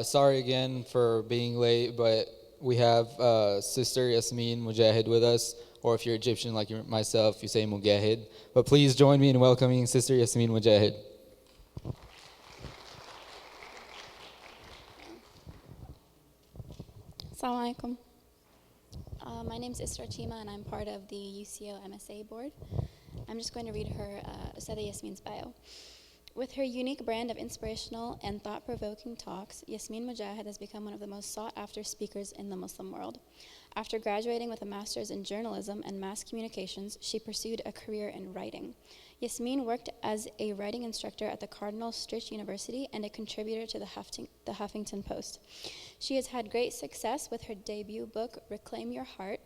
Sorry again for being late, but we have Sister Yasmin Mogahed with us, or if you're Egyptian like myself, you say Mogahed. But please join me in welcoming Sister Yasmin Mogahed. Assalamu alaikum. My name is Isra Chima, and I'm part of the UCO MSA board. I'm just going to read her Ustadha Yasmin's bio. With her unique brand of inspirational and thought-provoking talks, Yasmin Mogahed has become one of the most sought-after speakers in the Muslim world. After graduating with a master's in journalism and mass communications, she pursued a career in writing. Yasmin worked as a writing instructor at the Cardinal Stritch University and a contributor to the Huffington Post. She has had great success with her debut book, Reclaim Your Heart,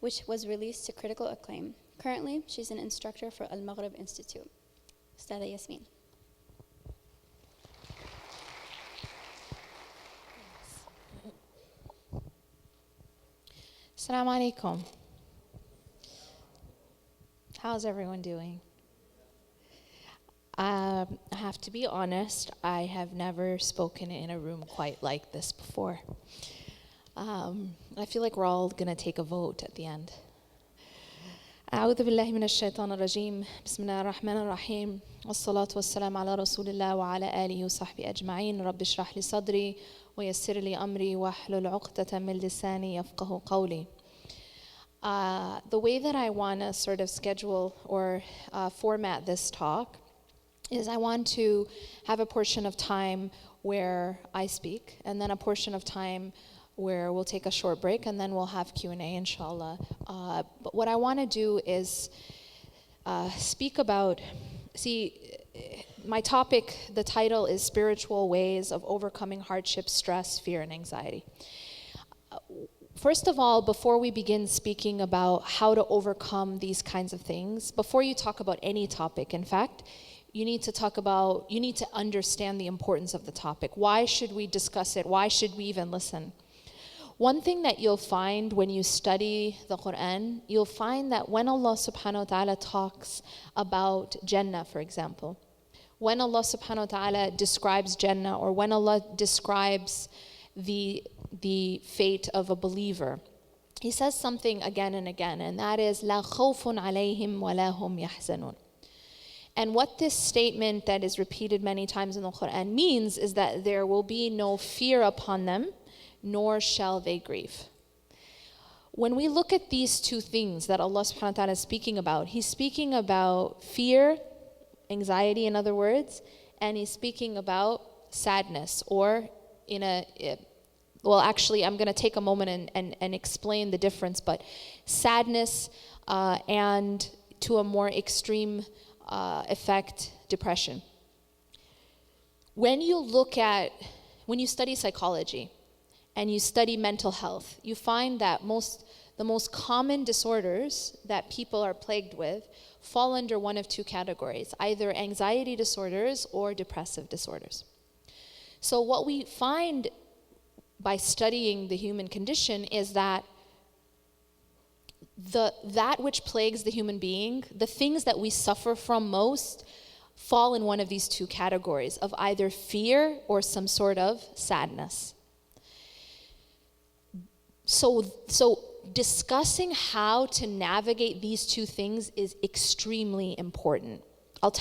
which was released to critical acclaim. Currently, she's an instructor for Al-Maghrib Institute. Ustadha Yasmin. Assalamu alaikum. How's everyone doing? I have to be honest, I have never spoken in a room quite like this before. I feel like we're all going to take a vote at the end. أعوذ بالله من الشيطان الرجيم بسم الله الرحمن الرحيم والصلاة والسلام على رسول الله وعلى آله وصحبه أجمعين رب اشرح لي صدري ويسر لي أمري واحلل عقدة من لساني يفقه قولي. The way that I want to sort of schedule or format this talk is I want to have a portion of time where I speak, and then a portion of time where we'll take a short break, and then we'll have Q&A, inshallah. But what I want to do is speak about, my topic, the title is Spiritual Ways of Overcoming Hardship, Stress, Fear, and Anxiety. First of all, before we begin speaking about how to overcome these kinds of things, before you talk about any topic, in fact, you need to understand the importance of the topic. Why should we discuss it? Why should we even listen? One thing that you'll find when you study the Quran, you'll find that when Allah subhanahu wa ta'ala talks about Jannah, for example, when Allah subhanahu wa ta'ala describes Jannah, or when Allah describes the fate of a believer, He says something again and again, and that is, لَا خَوْفٌ عَلَيْهِمْ وَلَا هُمْ يَحْزَنُونَ. And what this statement that is repeated many times in the Quran means is that there will be no fear upon them, nor shall they grieve. When we look at these two things that Allah subhanahu wa ta'ala is speaking about, He's speaking about fear, anxiety in other words, and He's speaking about sadness, or actually I'm going to take a moment and explain the difference, but sadness and to a more extreme effect, depression. When you study psychology and you study mental health, you find that the most common disorders that people are plagued with fall under one of two categories, either anxiety disorders or depressive disorders. So what we find by studying the human condition is that that which plagues the human being, the things that we suffer from most, fall in one of these two categories of either fear or some sort of sadness. So discussing how to navigate these two things is extremely important. I'll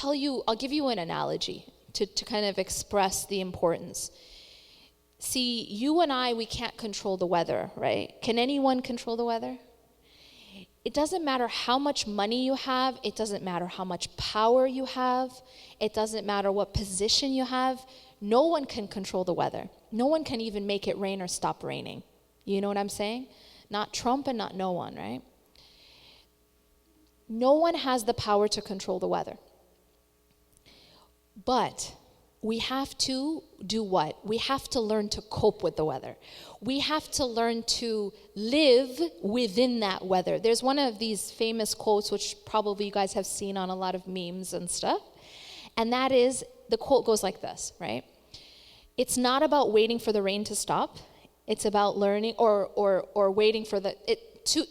give you an analogy to kind of express the importance. See, you and I, we can't control the weather, right? Can anyone control the weather? It doesn't matter how much money you have. It doesn't matter how much power you have. It doesn't matter what position you have. No one can control the weather. No one can even make it rain or stop raining. You know what I'm saying? Not Trump and not no one, right? No one has the power to control the weather. But we have to do what? We have to learn to cope with the weather. We have to learn to live within that weather. There's one of these famous quotes, which probably you guys have seen on a lot of memes and stuff. And that is, the quote goes like this, right? It's not about waiting for the rain to stop. It's about learning or waiting for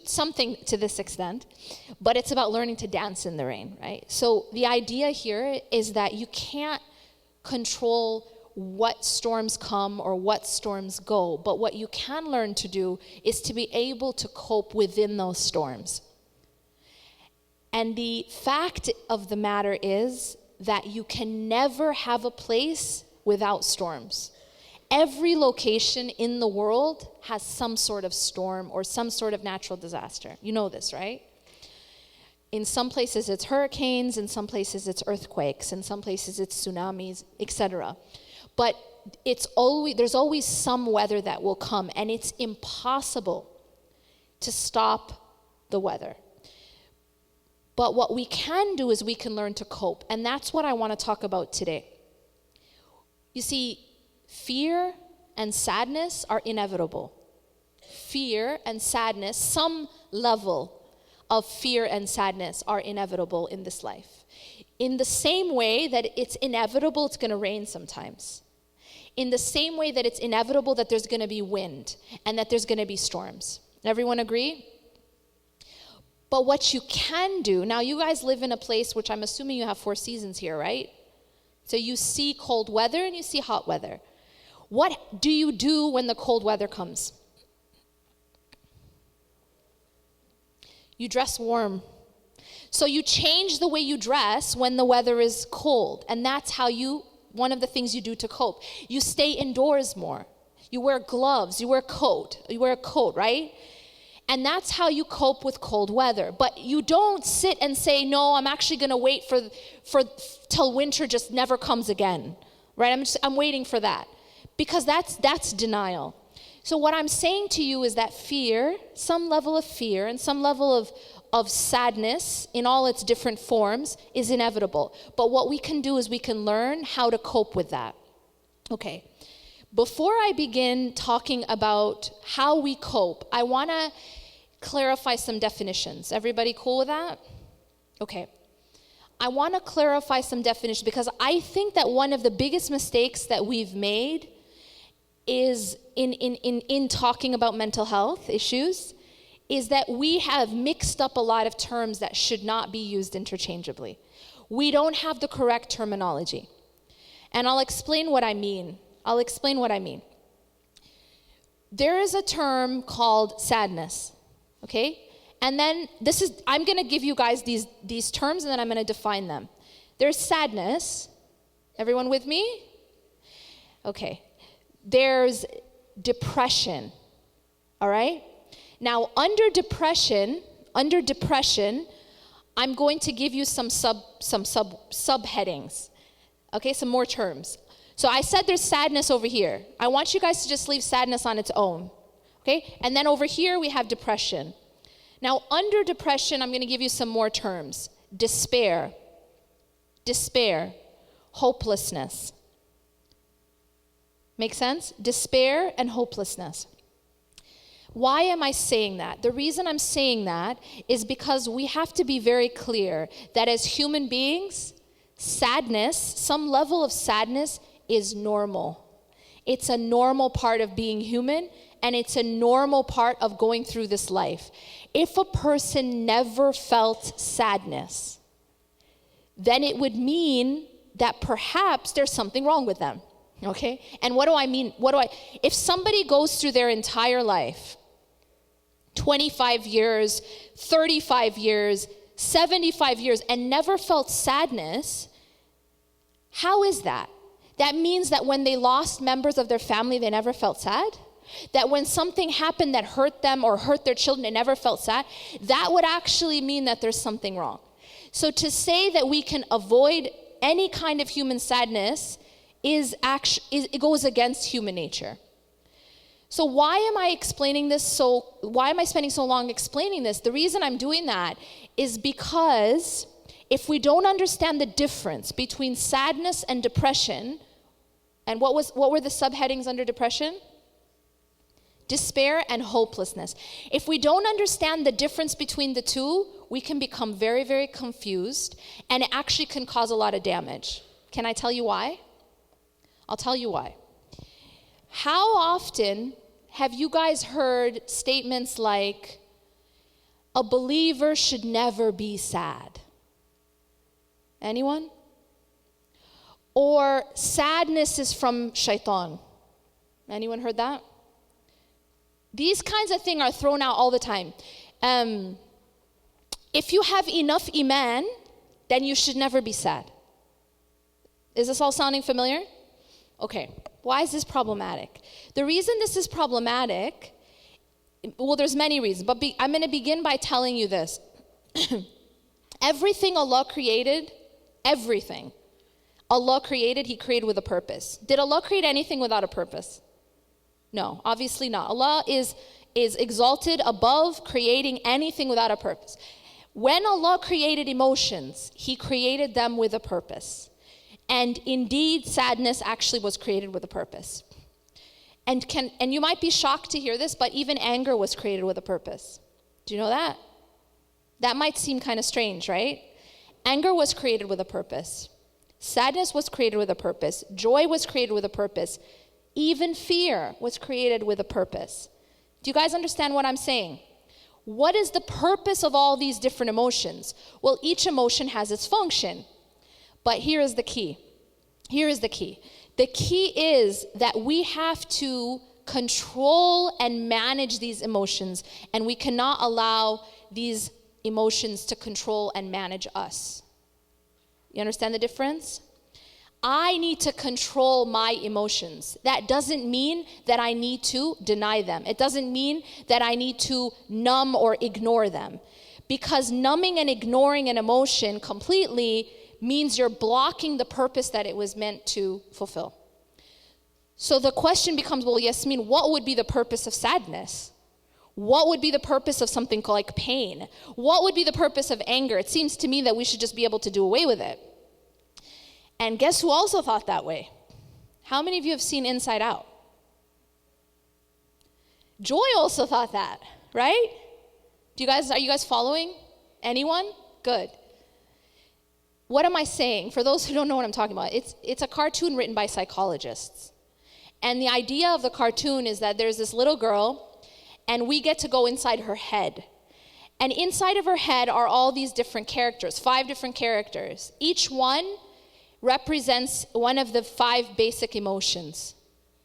something to this extent, but it's about learning to dance in the rain, right? So the idea here is that you can't control what storms come or what storms go. But what you can learn to do is to be able to cope within those storms. And the fact of the matter is that you can never have a place without storms. Every location in the world has some sort of storm or some sort of natural disaster. You know this, right? In some places it's hurricanes, in some places it's earthquakes, in some places it's tsunamis, etc. But there's always some weather that will come, and it's impossible to stop the weather. But what we can do is we can learn to cope, and that's what I want to talk about today. You see, fear and sadness are inevitable. Fear and sadness, some level of fear and sadness are inevitable in this life. In the same way that it's inevitable it's going to rain sometimes. In the same way that it's inevitable that there's going to be wind and that there's going to be storms. Everyone agree? But what you can do, now you guys live in a place which I'm assuming you have 4 seasons here, right? So you see cold weather and you see hot weather. What do you do when the cold weather comes? You dress warm. So you change the way you dress when the weather is cold. And that's one of the things you do to cope. You stay indoors more. You wear gloves, you wear a coat, right? And that's how you cope with cold weather. But you don't sit and say, no, I'm actually going to wait for till winter just never comes again, right? I'm waiting for that, because that's denial. So what I'm saying to you is that fear, some level of fear and some level of sadness in all its different forms is inevitable. But what we can do is we can learn how to cope with that. Okay. Before I begin talking about how we cope, I want to clarify some definitions. Everybody cool with that? Okay. I want to clarify some definitions because I think that one of the biggest mistakes that we've made is in talking about mental health issues is that we have mixed up a lot of terms that should not be used interchangeably. We don't have the correct terminology. And I'll explain what I mean. There is a term called sadness, okay? And then I'm going to give you guys these terms and then I'm going to define them. There's sadness. Everyone with me? Okay. There's depression. All right? Now, under depression, I'm going to give you some subheadings. Okay, some more terms. So I said there's sadness over here. I want you guys to just leave sadness on its own. Okay? And then over here we have depression. Now, under depression, I'm going to give you some more terms. Despair, hopelessness. Make sense? Despair and hopelessness. Why am I saying that? The reason I'm saying that is because we have to be very clear that as human beings, sadness, some level of sadness is normal. It's a normal part of being human, and it's a normal part of going through this life. If a person never felt sadness, then it would mean that perhaps there's something wrong with them. Okay? And what do I mean? If somebody goes through their entire life, 25 years, 35 years, 75 years, and never felt sadness, how is that? That means that when they lost members of their family, they never felt sad? That when something happened that hurt them or hurt their children, they never felt sad? That would actually mean that there's something wrong. So to say that we can avoid any kind of human sadness it goes against human nature. So why am I explaining this why am I spending so long explaining this? The reason I'm doing that is because if we don't understand the difference between sadness and depression, and what were the subheadings under depression? Despair and hopelessness. If we don't understand the difference between the two, we can become very, very confused, and it actually can cause a lot of damage. Can I tell you why? I'll tell you why. How often have you guys heard statements like, a believer should never be sad? Anyone? Or sadness is from shaitan. Anyone heard that? These kinds of things are thrown out all the time. If you have enough iman, then you should never be sad. Is this all sounding familiar? Okay, why is this problematic? The reason this is problematic, well, there's many reasons, but I'm going to begin by telling you this. Everything Allah created, everything Allah created, He created with a purpose. Did Allah create anything without a purpose? No, obviously not. Allah is exalted above creating anything without a purpose. When Allah created emotions, He created them with a purpose. And indeed, sadness actually was created with a purpose. And you might be shocked to hear this, but even anger was created with a purpose. Do you know that? That might seem kind of strange, right? Anger was created with a purpose. Sadness was created with a purpose. Joy was created with a purpose. Even fear was created with a purpose. Do you guys understand what I'm saying? What is the purpose of all these different emotions? Well, each emotion has its function. But here is the key. Here is the key. The key is that we have to control and manage these emotions, and we cannot allow these emotions to control and manage us. You understand the difference? I need to control my emotions. That doesn't mean that I need to deny them. It doesn't mean that I need to numb or ignore them. Because numbing and ignoring an emotion completely means you're blocking the purpose that it was meant to fulfill. So the question becomes, well, Yasmin, what would be the purpose of sadness? What would be the purpose of something like pain? What would be the purpose of anger? It seems to me that we should just be able to do away with it. And guess who also thought that way? How many of you have seen Inside Out? Joy also thought that, right? Are you guys following? Anyone? Good. What am I saying? For those who don't know what I'm talking about, it's a cartoon written by psychologists. And the idea of the cartoon is that there's this little girl, and we get to go inside her head. And inside of her head are all these different characters, 5 different characters. Each one represents one of the 5 basic emotions.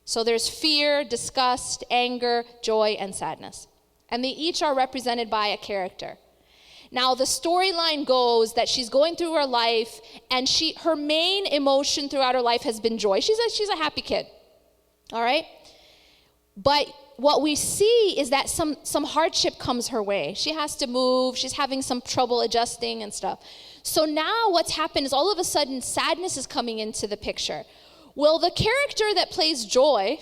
So there's fear, disgust, anger, joy, and sadness. And they each are represented by a character. Now, the storyline goes that she's going through her life, and her main emotion throughout her life has been joy. She's a happy kid, all right? But what we see is that some hardship comes her way. She has to move. She's having some trouble adjusting and stuff. So now what's happened is all of a sudden sadness is coming into the picture. Well, the character that plays joy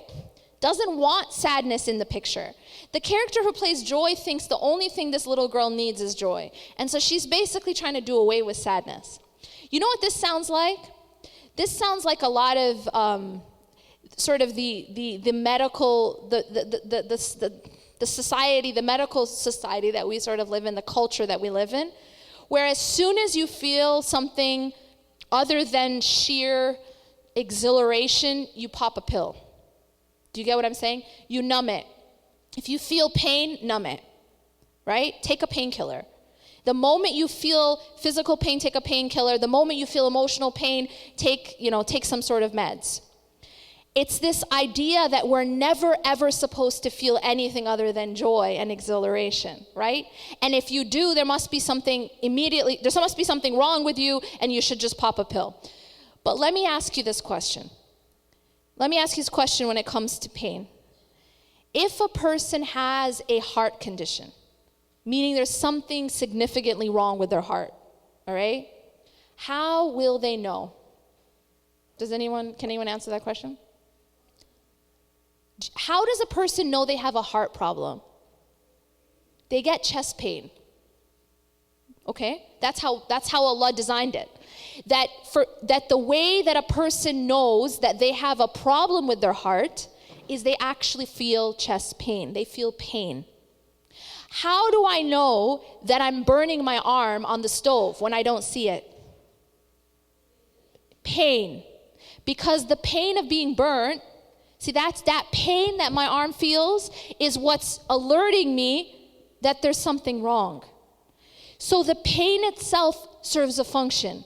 doesn't want sadness in the picture. The character who plays joy thinks the only thing this little girl needs is joy. And so she's basically trying to do away with sadness. You know what this sounds like? This sounds like a lot of sort of the medical, the society, the medical society that we sort of live in, the culture that we live in, where as soon as you feel something other than sheer exhilaration, you pop a pill. Do you get what I'm saying? You numb it. If you feel pain, numb it, right? Take a painkiller. The moment you feel physical pain, take a painkiller. The moment you feel emotional pain, take some sort of meds. It's this idea that we're never, ever supposed to feel anything other than joy and exhilaration, right? And if you do, there must be something wrong with you, and you should just pop a pill. But let me ask you this question. Let me ask you this question when it comes to pain. If a person has a heart condition, meaning there's something significantly wrong with their heart, all right? How will they know? Can anyone answer that question? How does a person know they have a heart problem? They get chest pain. Okay? That's how Allah designed it. That the way that a person knows that they have a problem with their heart is they actually feel chest pain. They feel pain. How do I know that I'm burning my arm on the stove when I don't see it? Pain. Because the pain of being burnt, see, that pain that my arm feels is what's alerting me that there's something wrong. So the pain itself serves a function.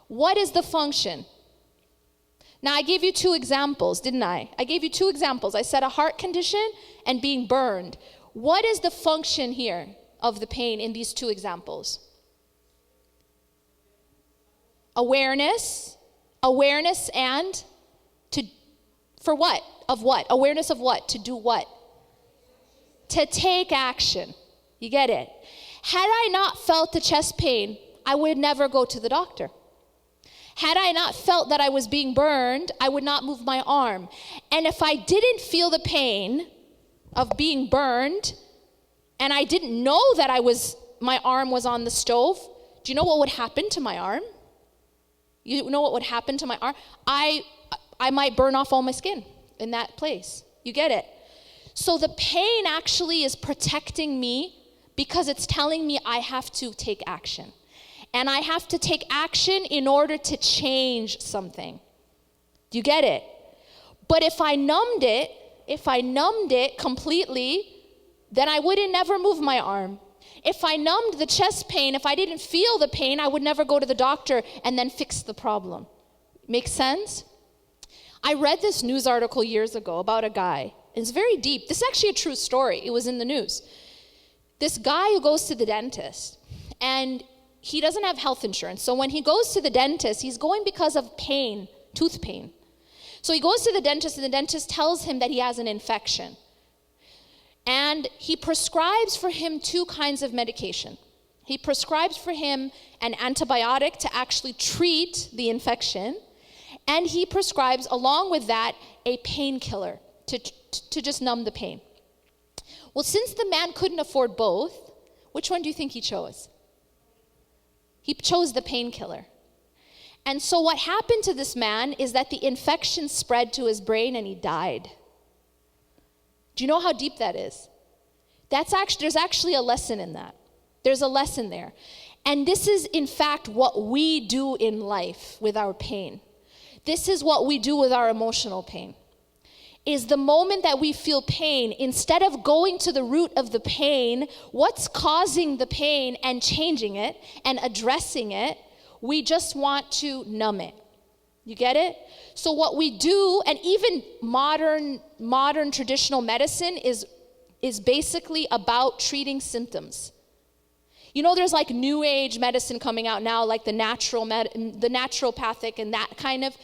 What is the function? Now, I gave you 2 examples, didn't I? I gave you 2 examples. I said a heart condition and being burned. What is the function here of the pain in these 2 examples? Awareness and for what? Of what? Awareness of what? To do what? To take action. You get it? Had I not felt the chest pain, I would never go to the doctor. Had I not felt that I was being burned, I would not move my arm. And if I didn't feel the pain of being burned, and I didn't know that my arm was on the stove, do you know what would happen to my arm? You know what would happen to my arm? I might burn off all my skin in that place. You get it? So the pain actually is protecting me because it's telling me I have to take action. And I have to take action in order to change something. Do you get it? But if I numbed it completely, then I wouldn't never move my arm. If I numbed the chest pain, if I didn't feel the pain, I would never go to the doctor and then fix the problem. Make sense? I read this news article years ago about a guy. It's very deep. This is actually a true story. It was in the news. This guy who goes to the dentist, and he doesn't have health insurance. So when he goes to the dentist, he's going because of pain, tooth pain. So he goes to the dentist, and the dentist tells him that he has an infection. And he prescribes for him 2 kinds of medication. He prescribes for him an antibiotic to actually treat the infection. And he prescribes, along with that, a painkiller to just numb the pain. Well, since the man couldn't afford both, which one do you think he chose? He chose the painkiller. And so what happened to this man is that the infection spread to his brain and he died. Do you know how deep that is? There's actually a lesson in that. There's a lesson there. And this is, in fact, what we do in life with our pain. This is what we do with our emotional pain. Is the moment that we feel pain, instead of going to the root of the pain, what's causing the pain and changing it and addressing it, we just want to numb it. You get it? So what we do, and even modern traditional medicine is basically about treating symptoms. You know, there's like new age medicine coming out now, like the naturopathic and that kind of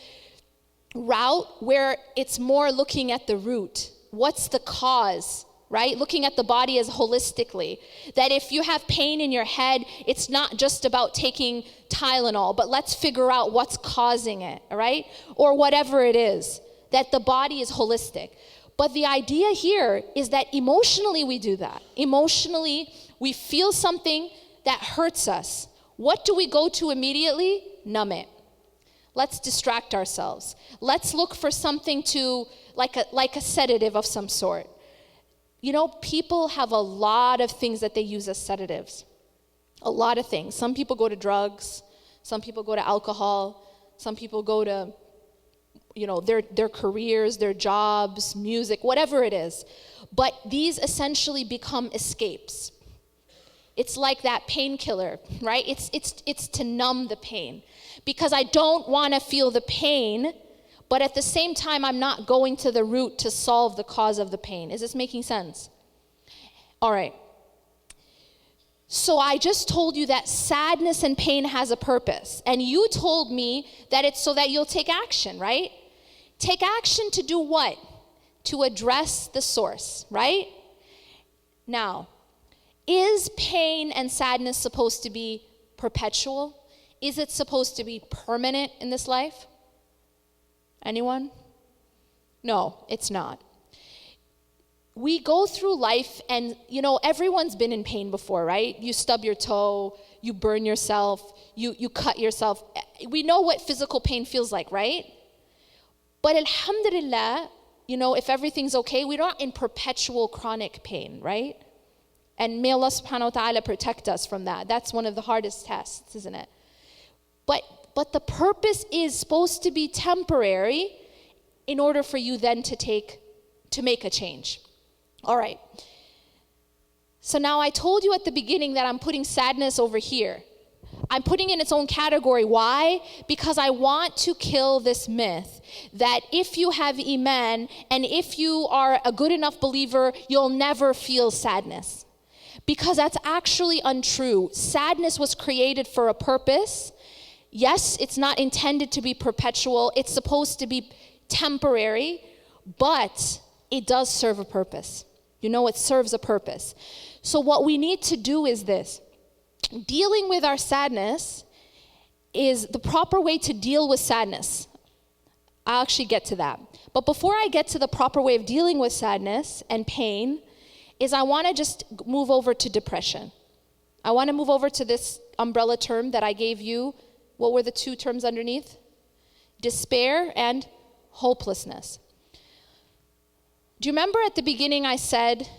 route, where it's more looking at the root. What's the cause, right? Looking at the body as holistically. That if you have pain in your head, it's not just about taking Tylenol, but let's figure out what's causing it, all right? Or whatever it is, that the body is holistic. But the idea here is that emotionally we do that. Emotionally, we feel something that hurts us. What do we go to immediately? Numb it. Let's distract ourselves. Let's look for something to, like a sedative of some sort. You know, people have a lot of things that they use as sedatives. A lot of things. Some people go to drugs. Some people go to alcohol. Some people go to, you know, their careers, their jobs, music, whatever it is. But these essentially become escapes. It's like that painkiller, right? It's to numb the pain. Because I don't want to feel the pain, but at the same time, I'm not going to the root to solve the cause of the pain. Is this making sense? All right. So I just told you that sadness and pain has a purpose. And you told me that it's so that you'll take action, right? Take action to do what? To address the source, right? Now, is pain and sadness supposed to be perpetual? Is it supposed to be permanent in this life? Anyone? No, it's not. We go through life and, you know, everyone's been in pain before, right? You stub your toe, you burn yourself, you cut yourself. We know what physical pain feels like, right? But alhamdulillah, you know, if everything's okay, we're not in perpetual chronic pain, right? And may Allah subhanahu wa ta'ala protect us from that. That's one of the hardest tests, isn't it? But the purpose is supposed to be temporary in order for you then to make a change. All right. So now I told you at the beginning that I'm putting sadness over here. I'm putting in its own category. Why? Because I want to kill this myth that if you have iman and if you are a good enough believer, you'll never feel sadness. Because that's actually untrue. Sadness was created for a purpose. Yes, it's not intended to be perpetual. It's supposed to be temporary, but it does serve a purpose. You know, it serves a purpose. So what we need to do is this. Dealing with our sadness is the proper way to deal with sadness. I'll actually get to that. But before I get to the proper way of dealing with sadness and pain, is I want to just move over to depression. I want to move over to this umbrella term that I gave you. What were the two terms underneath? Despair and hopelessness. Do you remember at the beginning I said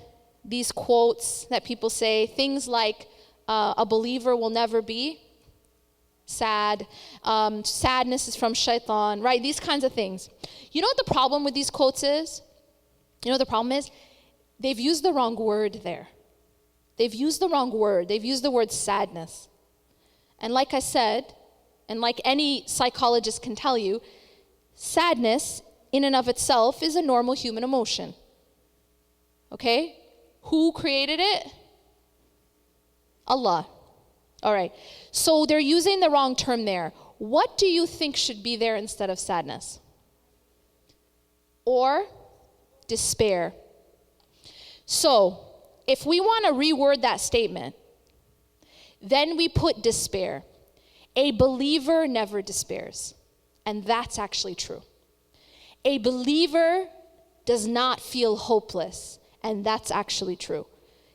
these quotes that people say, things like, a believer will never be sad, sadness is from shaitan, right? These kinds of things. You know what the problem with these quotes is? You know what the problem is? They've used the wrong word there. They've used the wrong word. They've used the word sadness. And like I said, and like any psychologist can tell you, sadness in and of itself is a normal human emotion. Okay? Who created it? Allah. All right. So they're using the wrong term there. What do you think should be there instead of sadness? Or despair. So if we want to reword that statement, then we put despair. A believer never despairs. And that's actually true. A believer does not feel hopeless. And that's actually true.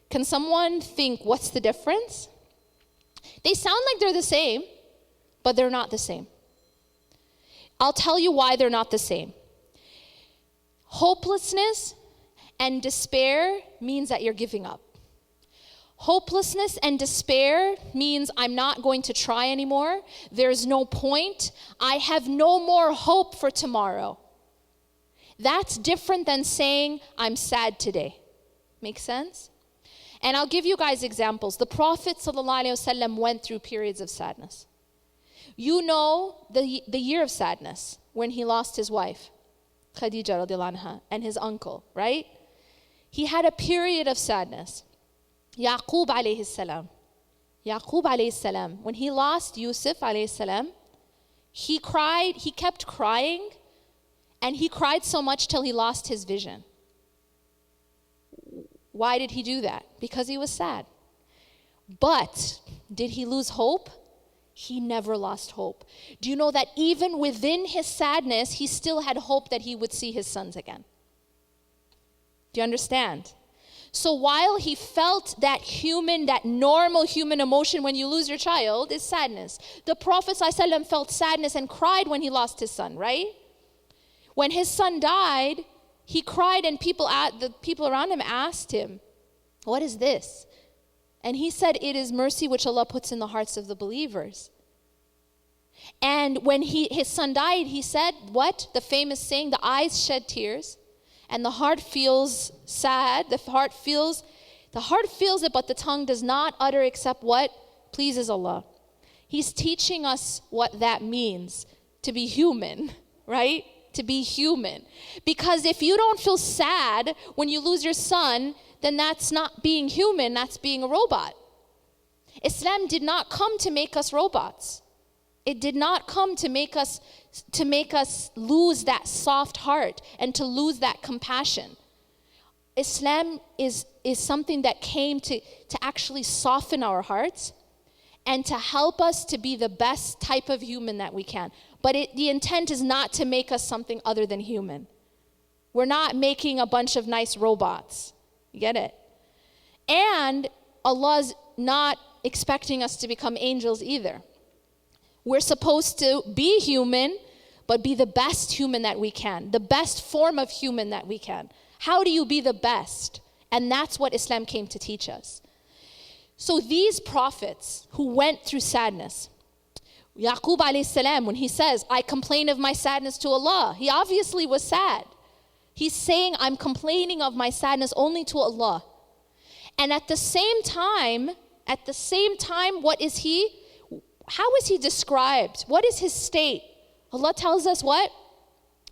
Can someone think, what's the difference? They sound like they're the same, but they're not the same. I'll tell you why they're not the same. Hopelessness and despair means that you're giving up. Hopelessness and despair means I'm not going to try anymore. There's no point. I have no more hope for tomorrow. That's different than saying I'm sad today. Make sense? And I'll give you guys examples. The Prophet ﷺ went through periods of sadness. You know the year of sadness when he lost his wife, Khadija radiallahu anha, and his uncle, right? He had a period of sadness. Yaqub alayhi salam. Yaqub alayhi salam. When he lost Yusuf alayhi salam, he cried, he kept crying, and he cried so much till he lost his vision. Why did he do that? Because he was sad. But did he lose hope? He never lost hope. Do you know that even within his sadness, he still had hope that he would see his sons again? Do you understand? So while he felt that normal human emotion when you lose your child is sadness, the Prophet ﷺ felt sadness and cried when he lost his son, right? When his son died, he cried and the people around him asked him, what is this? And he said, it is mercy which Allah puts in the hearts of the believers. And when his son died, he said, what? The famous saying, the eyes shed tears and the heart feels sad. The heart feels it, but the tongue does not utter except what pleases Allah. He's teaching us what that means to be human, right? To be human. Because if you don't feel sad when you lose your son, then that's not being human, that's being a robot. Islam did not come to make us robots. It did not come to make us lose that soft heart and to lose that compassion. Islam is something that came to actually soften our hearts and to help us to be the best type of human that we can. But the intent is not to make us something other than human. We're not making a bunch of nice robots. You get it? And Allah's not expecting us to become angels either. We're supposed to be human, but be the best human that we can. The best form of human that we can. How do you be the best? And that's what Islam came to teach us. So these prophets who went through sadness, Yaqub alayhi salam, when he says, I complain of my sadness to Allah, he obviously was sad. He's saying, I'm complaining of my sadness only to Allah. And at the same time, what is he? how is he described? What is his state? Allah tells us what?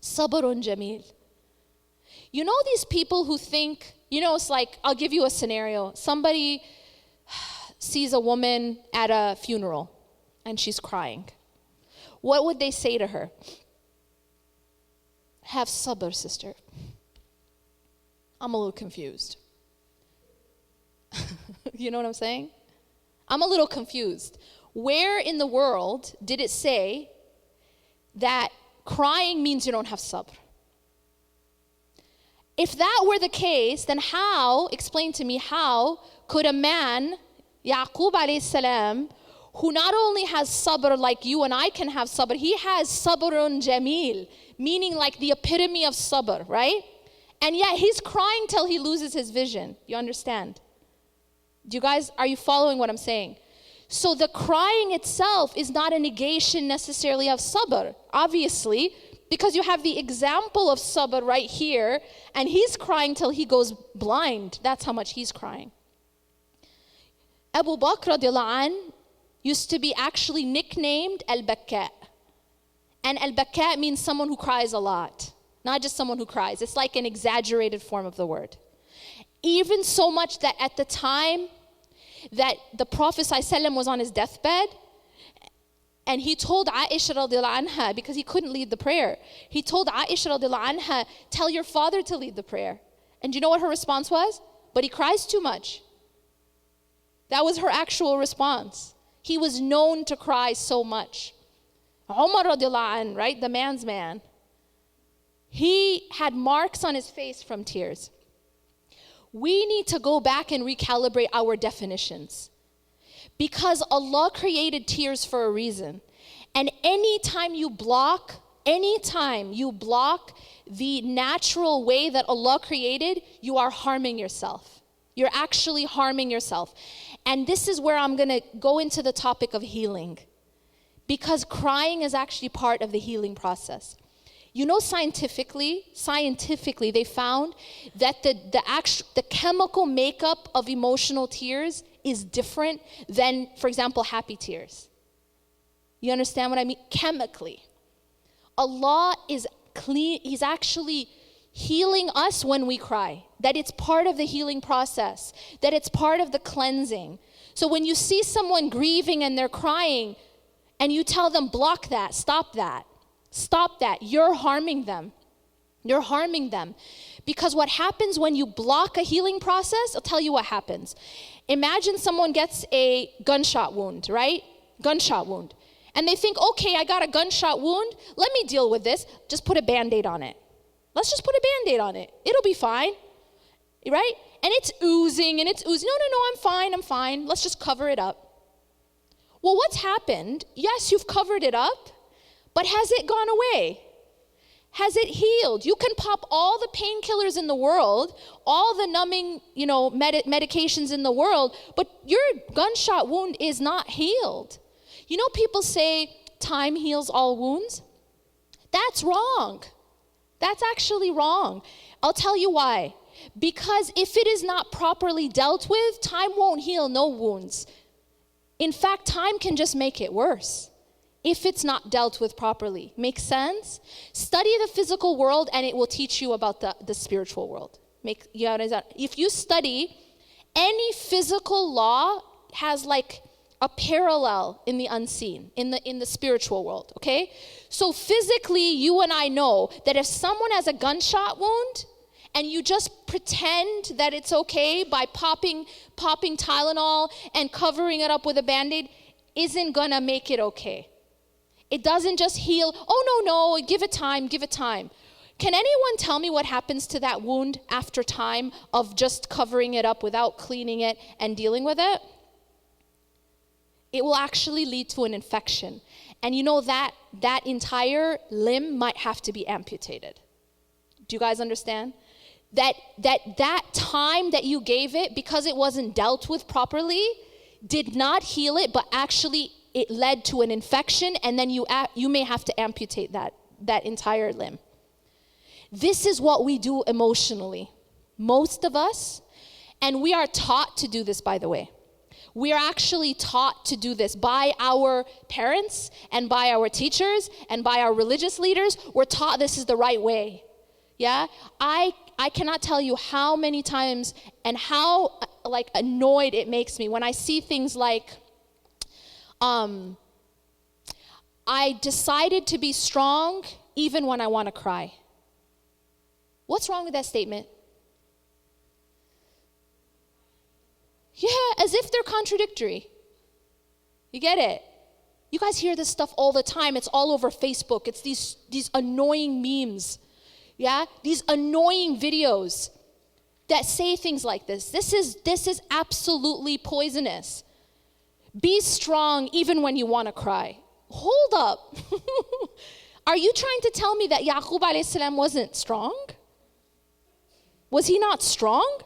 Sabrun jameel. You know these people who think, it's like, I'll give you a scenario. Somebody sees a woman at a funeral and she's crying. What would they say to her? Have sabr, sister. I'm a little confused. You know what I'm saying? I'm a little confused. Where in the world did it say that crying means you don't have sabr? If that were the case, then explain to me, how could a man, Yaqub alayhi salam, who not only has sabr like you and I can have sabr, he has sabrun jameel, meaning like the epitome of sabr, right? And yet he's crying till he loses his vision. You understand? Are you following what I'm saying? So the crying itself is not a negation necessarily of sabr, obviously, because you have the example of sabr right here, and he's crying till he goes blind. That's how much he's crying. Abu Bakr radiallahu anh used to be actually nicknamed Al-Bakka. And Al-Bakka means someone who cries a lot, not just someone who cries. It's like an exaggerated form of the word. Even so much that at the time that the Prophet ﷺ was on his deathbed, and he told Aisha radiallahu anha, because he couldn't lead the prayer, he told Aisha radiallahu anha, tell your father to lead the prayer. And do you know what her response was? But he cries too much. That was her actual response. He was known to cry so much. Umar radiallahu anh, right, the man's man, he had marks on his face from tears. We need to go back and recalibrate our definitions, because Allah created tears for a reason. And anytime you block the natural way that Allah created, you are harming yourself. You're actually harming yourself. And this is where I'm going to go into the topic of healing, because crying is actually part of the healing process. You know, scientifically, they found that the chemical makeup of emotional tears is different than, for example, happy tears. You understand what I mean? Chemically. Allah is clean. He's actually healing us when we cry. That it's part of the healing process. That it's part of the cleansing. So when you see someone grieving and they're crying, and you tell them, block that, stop that. Stop that. You're harming them. You're harming them. Because what happens when you block a healing process, I'll tell you what happens. Imagine someone gets a gunshot wound, right? Gunshot wound. And they think, okay, I got a gunshot wound. Let me deal with this. Just put a Band-Aid on it. Let's just put a Band-Aid on it. It'll be fine, right? And it's oozing and it's oozing. No, I'm fine. Let's just cover it up. Well, what's happened? Yes, you've covered it up. But has it gone away? Has it healed? You can pop all the painkillers in the world, all the numbing, medications in the world, but your gunshot wound is not healed. You know, people say time heals all wounds. That's wrong. That's actually wrong. I'll tell you why. Because if it is not properly dealt with, time won't heal no wounds. In fact, time can just make it worse if it's not dealt with properly. Makes sense? Study the physical world and it will teach you about the spiritual world. If you study, any physical law has like a parallel in the unseen, in the spiritual world, okay? So physically, you and I know that if someone has a gunshot wound and you just pretend that it's okay by popping Tylenol and covering it up with a Band-Aid, isn't gonna make it okay. It doesn't just heal. Oh, no, give it time. Can anyone tell me what happens to that wound after time of just covering it up without cleaning it and dealing with it? It will actually lead to an infection. And you know that entire limb might have to be amputated. Do you guys understand? That time that you gave it, because it wasn't dealt with properly, did not heal it, but actually it led to an infection, and then you may have to amputate that entire limb. This is what we do emotionally. Most of us, and we are taught to do this, by the way. We are actually taught to do this by our parents and by our teachers and by our religious leaders. We're taught this is the right way. Yeah? I cannot tell you how many times and how annoyed it makes me when I see things like, I decided to be strong even when I want to cry. What's wrong with that statement? Yeah, as if they're contradictory. You get it? You guys hear this stuff all the time. It's all over Facebook. It's these annoying memes. Yeah? These annoying videos that say things like this. This is absolutely poisonous. Be strong even when you want to cry. Hold up. Are you trying to tell me that Yaqub alayhi salam wasn't strong? Was he not strong?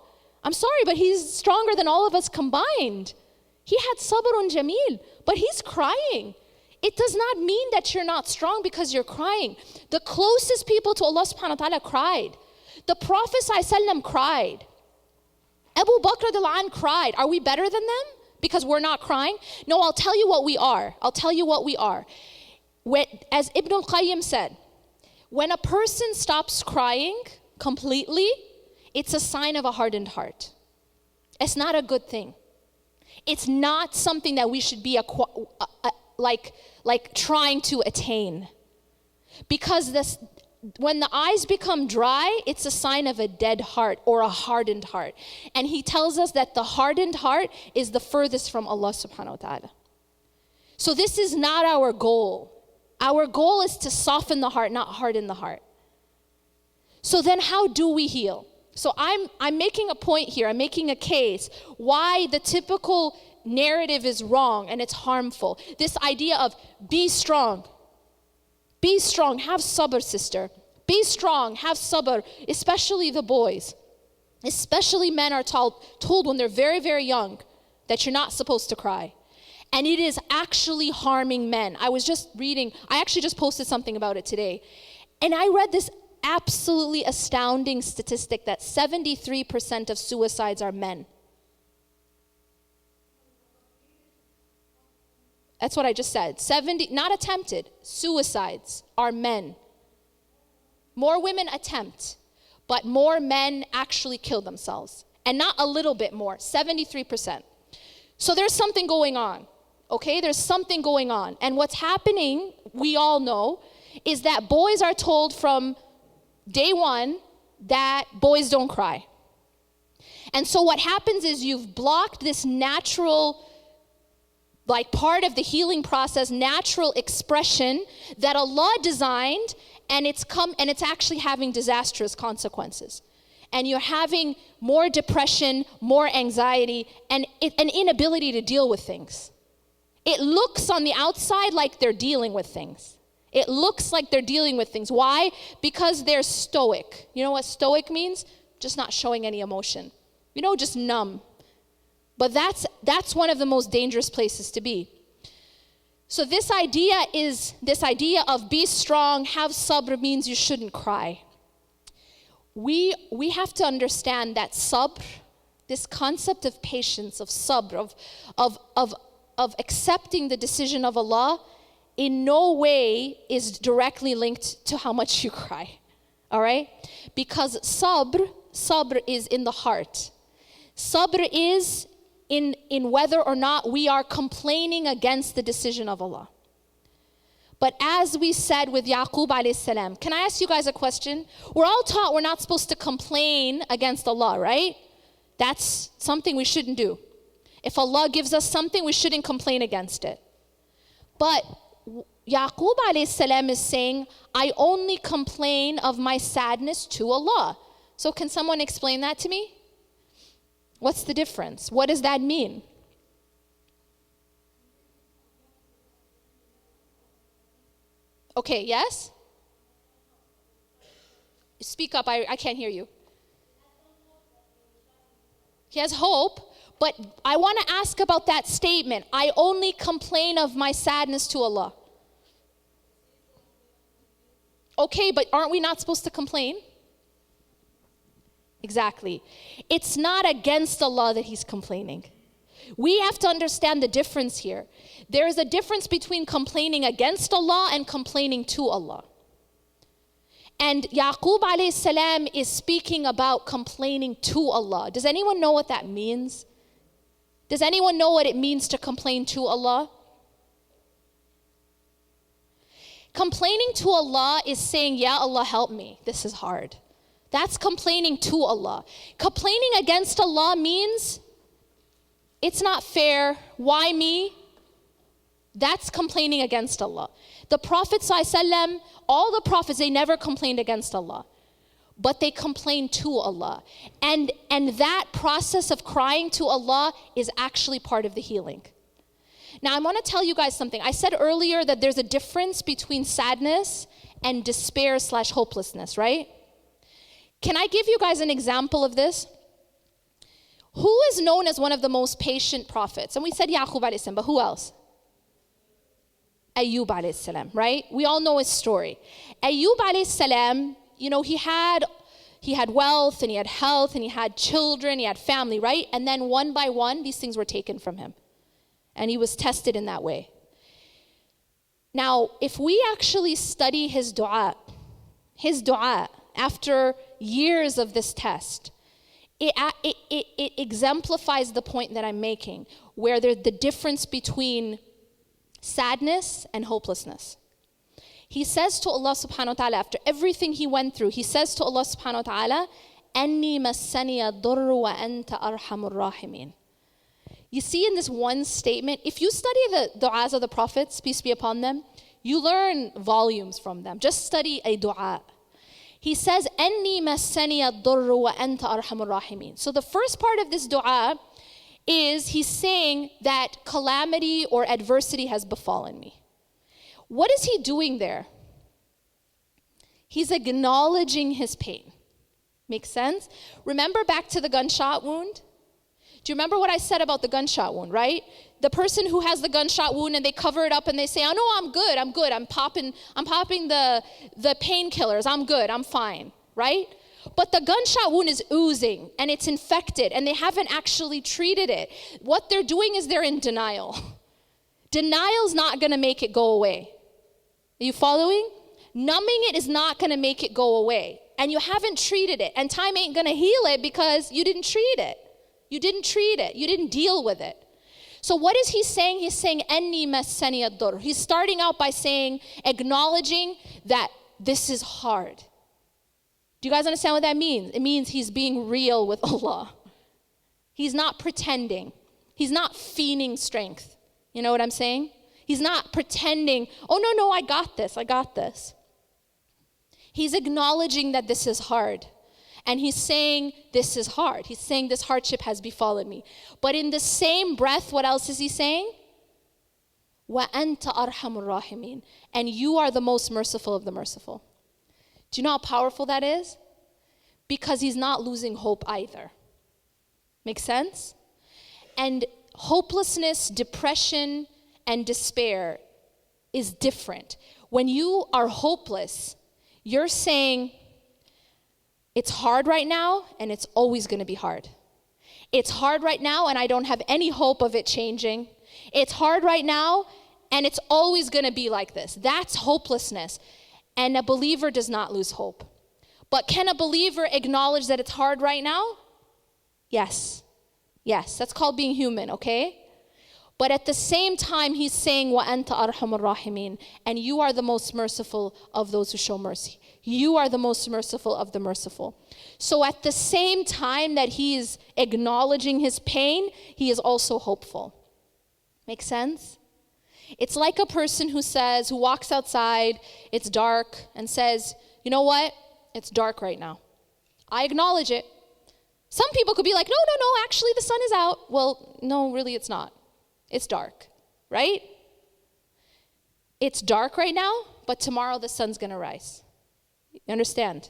I'm sorry, but he's stronger than all of us combined. He had sabrun jameel, but he's crying. It does not mean that you're not strong because you're crying. The closest people to Allah subhanahu wa ta'ala cried. The Prophet ﷺ cried. Abu Bakr radhiyallahu anh cried. Are we better than them because we're not crying? No, I'll tell you what we are. As Ibn al-Qayyim said, when a person stops crying completely, it's a sign of a hardened heart. It's not a good thing. It's not something that we should be trying to attain. Because when the eyes become dry, it's a sign of a dead heart or a hardened heart. And he tells us that the hardened heart is the furthest from Allah subhanahu wa ta'ala. So this is not our goal. Our goal is to soften the heart, not harden the heart. So then how do we heal? So I'm making a point here, I'm making a case why the typical narrative is wrong and it's harmful. This idea of be strong, have sabr, sister. Be strong, have sabr, especially the boys. Especially men are told when they're very, very young that you're not supposed to cry. And it is actually harming men. I actually just posted something about it today. And I read this absolutely astounding statistic that 73% of suicides are men. That's what I just said. 70, not attempted, suicides are men. More women attempt, but more men actually kill themselves. And not a little bit more, 73%. So there's something going on, okay? There's something going on. And what's happening, we all know, is that boys are told from day one that boys don't cry. And so what happens is you've blocked this natural, part of the healing process, natural expression that Allah designed, and it's actually having disastrous consequences. And you're having more depression, more anxiety, and an inability to deal with things. It looks on the outside like they're dealing with things. It looks like they're dealing with things. Why? Because they're stoic. You know what stoic means? Just not showing any emotion. Just numb. But that's one of the most dangerous places to be. So this idea of be strong, have sabr means you shouldn't cry. We have to understand that sabr, this concept of patience, of sabr, of accepting the decision of Allah, in no way is directly linked to how much you cry. All right? Because sabr is in the heart. Sabr is in whether or not we are complaining against the decision of Allah. But as we said with Yaqub alayhi salam, can I ask you guys a question? We're all taught we're not supposed to complain against Allah, right? That's something we shouldn't do. If Allah gives us something, we shouldn't complain against it. But Yaqub alayhi salam is saying, I only complain of my sadness to Allah. So can someone explain that to me? What's the difference? What does that mean? Okay, yes? Speak up, I can't hear you. He has hope, but I want to ask about that statement. I only complain of my sadness to Allah. Okay, but aren't we not supposed to complain? Exactly. It's not against Allah that he's complaining. We have to understand the difference here. There is a difference between complaining against Allah and complaining to Allah. And Yaqub alayhi salam is speaking about complaining to Allah. Does anyone know what that means? Does anyone know what it means to complain to Allah? Complaining to Allah is saying, "Ya Allah, help me. This is hard." That's complaining to Allah. Complaining against Allah means, "It's not fair. Why me?" That's complaining against Allah. The Prophet ﷺ, all the prophets, they never complained against Allah, but they complained to Allah. And that process of crying to Allah is actually part of the healing. Now, I want to tell you guys something. I said earlier that there's a difference between sadness and despair/hopelessness, right? Can I give you guys an example of this? Who is known as one of the most patient prophets? And we said Yaqub alayhi salam, but who else? Ayyub alayhi salam, right? We all know his story. Ayyub alayhi salam, you know, he had wealth and he had health and he had children, he had family, right? And then one by one, these things were taken from him. And he was tested in that way. Now, if we actually study his dua after years of this test, it exemplifies the point that I'm making, where there's the difference between sadness and hopelessness. He says to Allah subhanahu wa ta'ala, after everything he went through, he says to Allah subhanahu wa ta'ala, "Anni massani ad-durru wa anta arhamur rahimin." You see in this one statement, if you study the du'as of the prophets, peace be upon them, you learn volumes from them. Just study a du'a. He says, "Anni massani ad-durru wa anta arhamur rahimin." So the first part of this du'a is he's saying that calamity or adversity has befallen me. What is he doing there? He's acknowledging his pain. Make sense? Remember back to the gunshot wound? Do you remember what I said about the gunshot wound, right? The person who has the gunshot wound and they cover it up and they say, "Oh no, I'm good. I'm popping the painkillers. I'm good. I'm fine," right? But the gunshot wound is oozing and it's infected and they haven't actually treated it. What they're doing is they're in denial. Denial's not going to make it go away. Are you following? Numbing it is not going to make it go away. And you haven't treated it. And time ain't going to heal it because you didn't treat it. You didn't treat it. You didn't deal with it. So what is he saying? He's saying, "Anni massani ad-dur." He's starting out by saying, acknowledging that this is hard. Do you guys understand what that means? It means he's being real with Allah. He's not pretending. He's not feigning strength. You know what I'm saying? He's not pretending, "Oh, no, I got this. He's acknowledging that this is hard. And he's saying, this is hard. He's saying this hardship has befallen me. But in the same breath, what else is he saying? وَأَنْتَ أَرْحَمُ الرَّاحِمِينَ. And you are the most merciful of the merciful. Do you know how powerful that is? Because he's not losing hope either. Make sense? And hopelessness, depression, and despair is different. When you are hopeless, you're saying, it's hard right now, and it's always going to be hard. It's hard right now, and I don't have any hope of it changing. It's hard right now, and it's always going to be like this. That's hopelessness. And a believer does not lose hope. But can a believer acknowledge that it's hard right now? Yes. Yes, that's called being human, okay? But at the same time, he's saying, وَأَنْتَ أَرْحَمُ الرَّاحِمِينَ. And you are the most merciful of those who show mercy. You are the most merciful of the merciful. So at the same time that he is acknowledging his pain, he is also hopeful. Make sense? It's like a person who walks outside, it's dark, and says, "You know what? It's dark right now. I acknowledge it." Some people could be like, no, actually the sun is out. Well, no, really it's not. It's dark, right? It's dark right now, but tomorrow the sun's going to rise. You understand?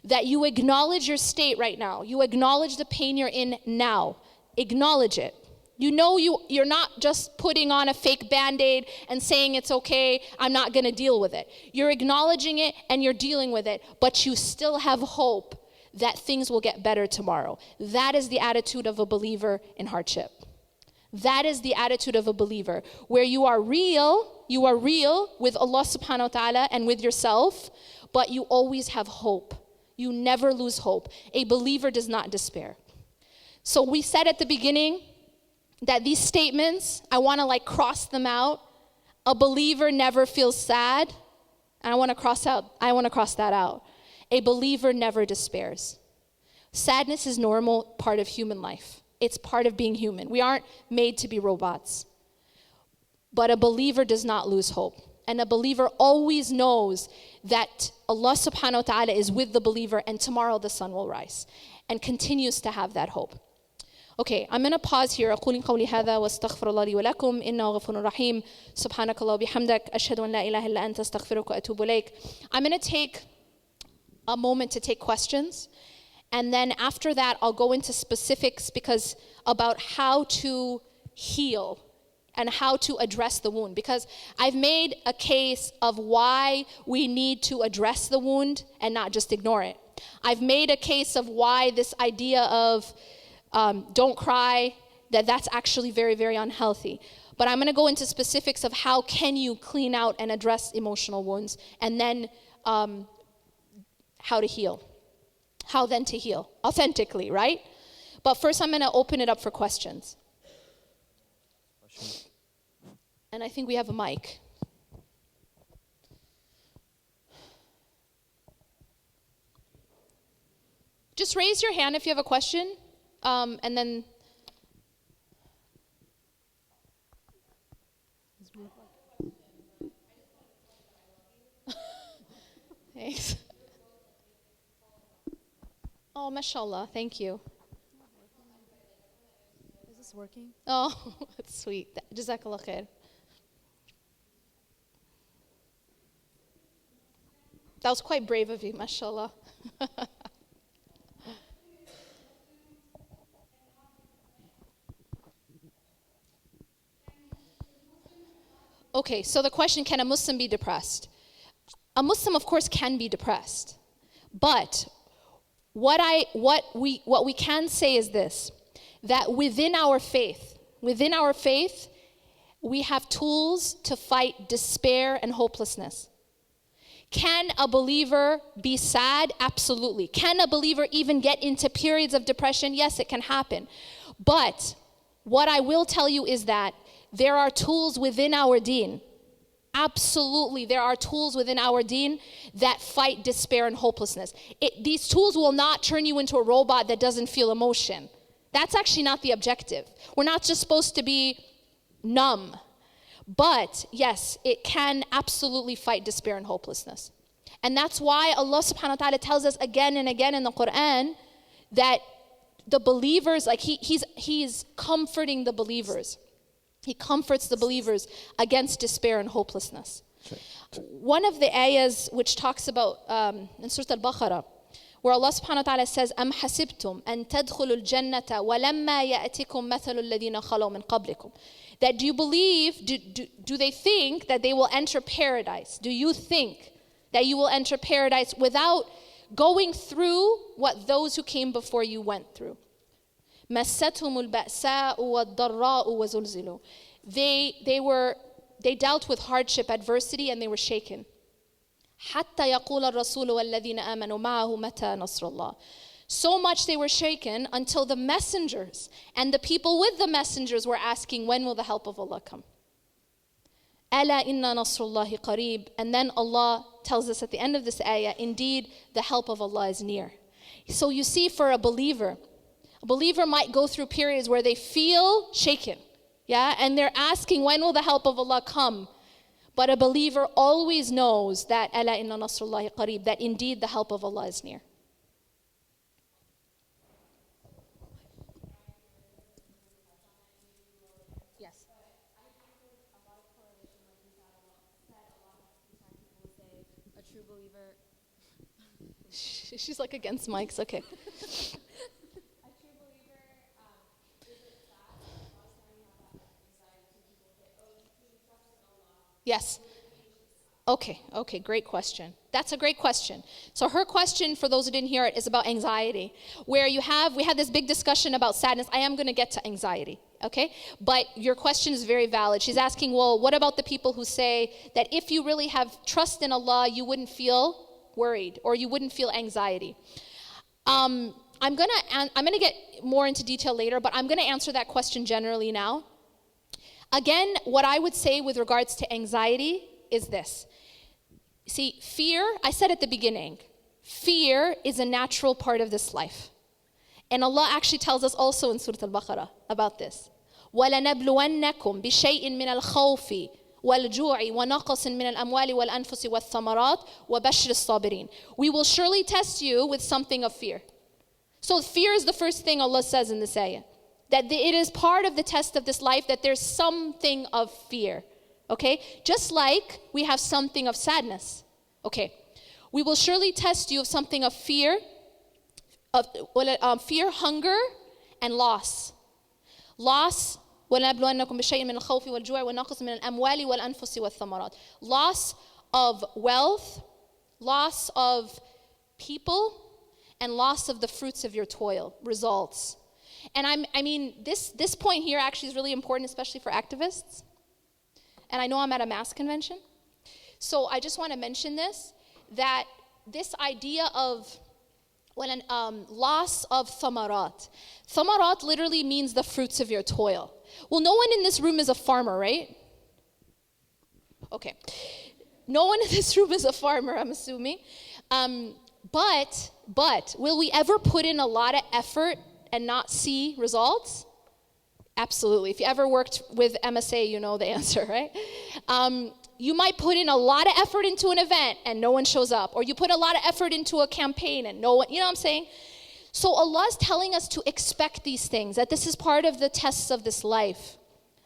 That you acknowledge your state right now. You acknowledge the pain you're in now. Acknowledge it. You know you're not just putting on a fake Band-Aid and saying it's okay, I'm not going to deal with it. You're acknowledging it and you're dealing with it, but you still have hope that things will get better tomorrow. That is the attitude of a believer in hardship. That is the attitude of a believer, where you are real with Allah subhanahu wa ta'ala and with yourself, but you always have hope. You never lose hope. A believer does not despair. So we said at the beginning that these statements, I want to cross them out. A believer never feels sad. And I want to cross that out. A believer never despairs. Sadness is normal part of human life. It's part of being human. We aren't made to be robots. But a believer does not lose hope. And a believer always knows that Allah subhanahu wa ta'ala is with the believer and tomorrow the sun will rise. And continues to have that hope. Okay, I'm going to pause here. أقول قولي هذا واستغفر الله لي ولكم إنه غفور رحيم سبحانك الله وبحمدك أشهد أن لا إله إلا أنت أستغفرك وأتوب إليك. I'm going to take a moment to take questions. And then after that, I'll go into specifics about how to heal and how to address the wound. Because I've made a case of why we need to address the wound and not just ignore it. I've made a case of why this idea of don't cry, that's actually very, very unhealthy. But I'm going to go into specifics of how can you clean out and address emotional wounds, and then how to heal. How then to heal authentically, right? But first I'm going to open it up for questions. And I think we have a mic. Just raise your hand if you have a question. And then thanks. Oh, mashallah, thank you. Is this working? Oh, that's sweet. Jazakallah khair. That was quite brave of you, mashallah. Okay, so the question, can a Muslim be depressed? A Muslim, of course, can be depressed. But what we can say is this, that within our faith, we have tools to fight despair and hopelessness. Can a believer be sad? Absolutely. Can a believer even get into periods of depression? Yes, it can happen. But what I will tell you is that there are tools within our deen. Absolutely, there are tools within our deen that fight despair and hopelessness. These tools will not turn you into a robot that doesn't feel emotion. That's actually not the objective. We're not just supposed to be numb. But yes, it can absolutely fight despair and hopelessness. And that's why Allah subhanahu wa ta'ala tells us again and again in the Quran that the believers, he's comforting the believers. He comforts the believers against despair and hopelessness. One of the ayahs which talks about in Surah Al-Baqarah, where Allah subhanahu wa ta'ala says, أَمْ حَسِبْتُمْ أَن تَدْخُلُوا الْجَنَّةَ وَلَمَّا يَأْتِكُمْ مَثَلُ الَّذِينَ خَلَوْا مِنْ قَبْلِكُمْ. That do you believe, do they think that they will enter paradise? Do you think that you will enter paradise without going through what those who came before you went through? مَسَّتْهُمُ الْبَأْسَاءُ وَالضَّرَّاءُ وَزُلْزِلُوا. They dealt with hardship, adversity, and they were shaken. حَتَّى يَقُولَ الرَّسُولُ وَالَّذِينَ آمَنُوا مَعَهُ مَتَى نَصْرُ اللَّهِ. So much they were shaken until the messengers and the people with the messengers were asking, when will the help of Allah come? أَلَا إِنَّ نَصْرُ اللَّهِ قَرِيبٌ. And then Allah tells us at the end of this ayah, indeed, the help of Allah is near. So you see, for a believer might go through periods where they feel shaken. Yeah, and they're asking, when will the help of Allah come? But a believer always knows that أَلَا إِنَّ نَصْرُ اللَّهِ قَرِيبٌ, that indeed the help of Allah is near. Yes. A true believer. She's like against mics, okay. Yes. Okay, great question. That's a great question. So her question, for those who didn't hear it, is about anxiety, where we had this big discussion about sadness. I am going to get to anxiety. Okay? But your question is very valid. She's asking, well, what about the people who say that if you really have trust in Allah, you wouldn't feel worried or you wouldn't feel anxiety? I'm gonna get more into detail later, but I'm gonna answer that question generally now. Again, what I would say with regards to anxiety is this. See, fear, I said at the beginning, fear is a natural part of this life. And Allah actually tells us also in Surah Al-Baqarah about this. وَلَنَبْلُوَنَّكُمْ بِشَيْءٍ مِّنَ الْخَوْفِ وَالْجُوعِ وَنَقْصٍ مِّنَ الْأَمْوَالِ وَالْأَنفُسِ وَالثَّمَرَاتِ وَبَشِّرِ الصَّابِرِينَ. We will surely test you with something of fear. So fear is the first thing Allah says in this ayah. That it is part of the test of this life that there's something of fear. Okay? Just like we have something of sadness. Okay. We will surely test you of something of fear, fear, hunger, and loss. Loss, وَلَنَبْلُوَنَّكُمْ بِشَيْءٍ مِّنَ الْخَوْفِ وَالْجُوعِ وَنَقْصٍ مِّنَ الْأَمْوَالِ وَالْأَنفُسِ وَالثَّمَرَاتِ. Loss of wealth, loss of people, and loss of the fruits of your toil, results. And I mean, this point here actually is really important, especially for activists. And I know I'm at a MAS convention. So I just want to mention this, that this idea of loss of thamarat. Thamarat literally means the fruits of your toil. Well, no one in this room is a farmer, right? Okay. No one in this room is a farmer, I'm assuming. But will we ever put in a lot of effort and not see results? Absolutely. If you ever worked with MSA, you know the answer, right? You might put in a lot of effort into an event and no one shows up. Or you put a lot of effort into a campaign and no one, you know what I'm saying? So Allah is telling us to expect these things, that this is part of the tests of this life.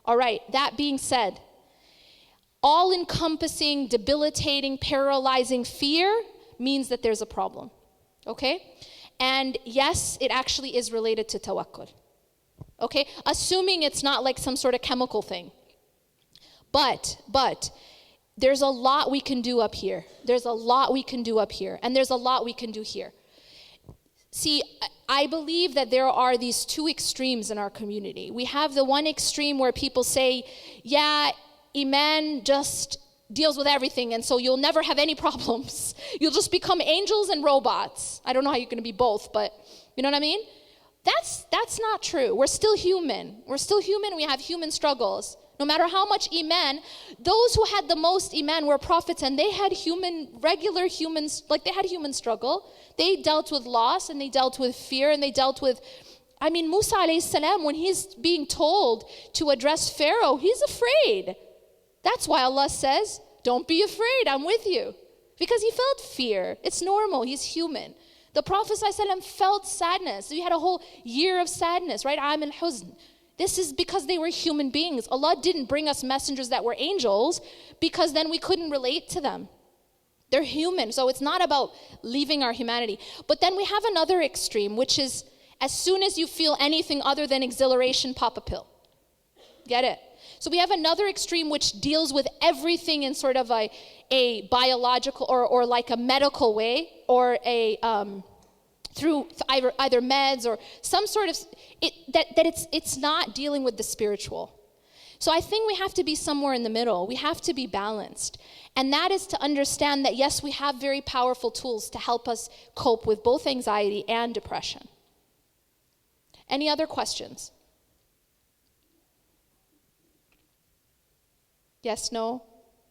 All right, that being said, all-encompassing, debilitating, paralyzing fear means that there's a problem. Okay? And yes, it actually is related to tawakkul. Okay? Assuming it's not like some sort of chemical thing. But there's a lot we can do up here. There's a lot we can do up here. And there's a lot we can do here. See, I believe that there are these two extremes in our community. We have the one extreme where people say, yeah, Iman just deals with everything, and so you'll never have any problems. You'll just become angels and robots. I don't know how you're going to be both, but you know what I mean? That's not true. We're still human. We're still human. We have human struggles. No matter how much Iman, those who had the most Iman were prophets, and they had regular humans, like they had human struggle. They dealt with loss, and they dealt with fear, and they dealt with, Musa alayhi salam, when he's being told to address Pharaoh, he's afraid. That's why Allah says, don't be afraid, I'm with you. Because he felt fear. It's normal, he's human. The Prophet ﷺ felt sadness. He had a whole year of sadness, right? Am al-huzn. This is because they were human beings. Allah didn't bring us messengers that were angels because then we couldn't relate to them. They're human, so it's not about leaving our humanity. But then we have another extreme, which is as soon as you feel anything other than exhilaration, pop a pill. Get it? So we have another extreme which deals with everything in sort of a biological or like a medical way, or through either meds or some sort of it's not dealing with the spiritual. So I think we have to be somewhere in the middle. We have to be balanced. And that is to understand that yes, we have very powerful tools to help us cope with both anxiety and depression. Any other questions? Yes, no?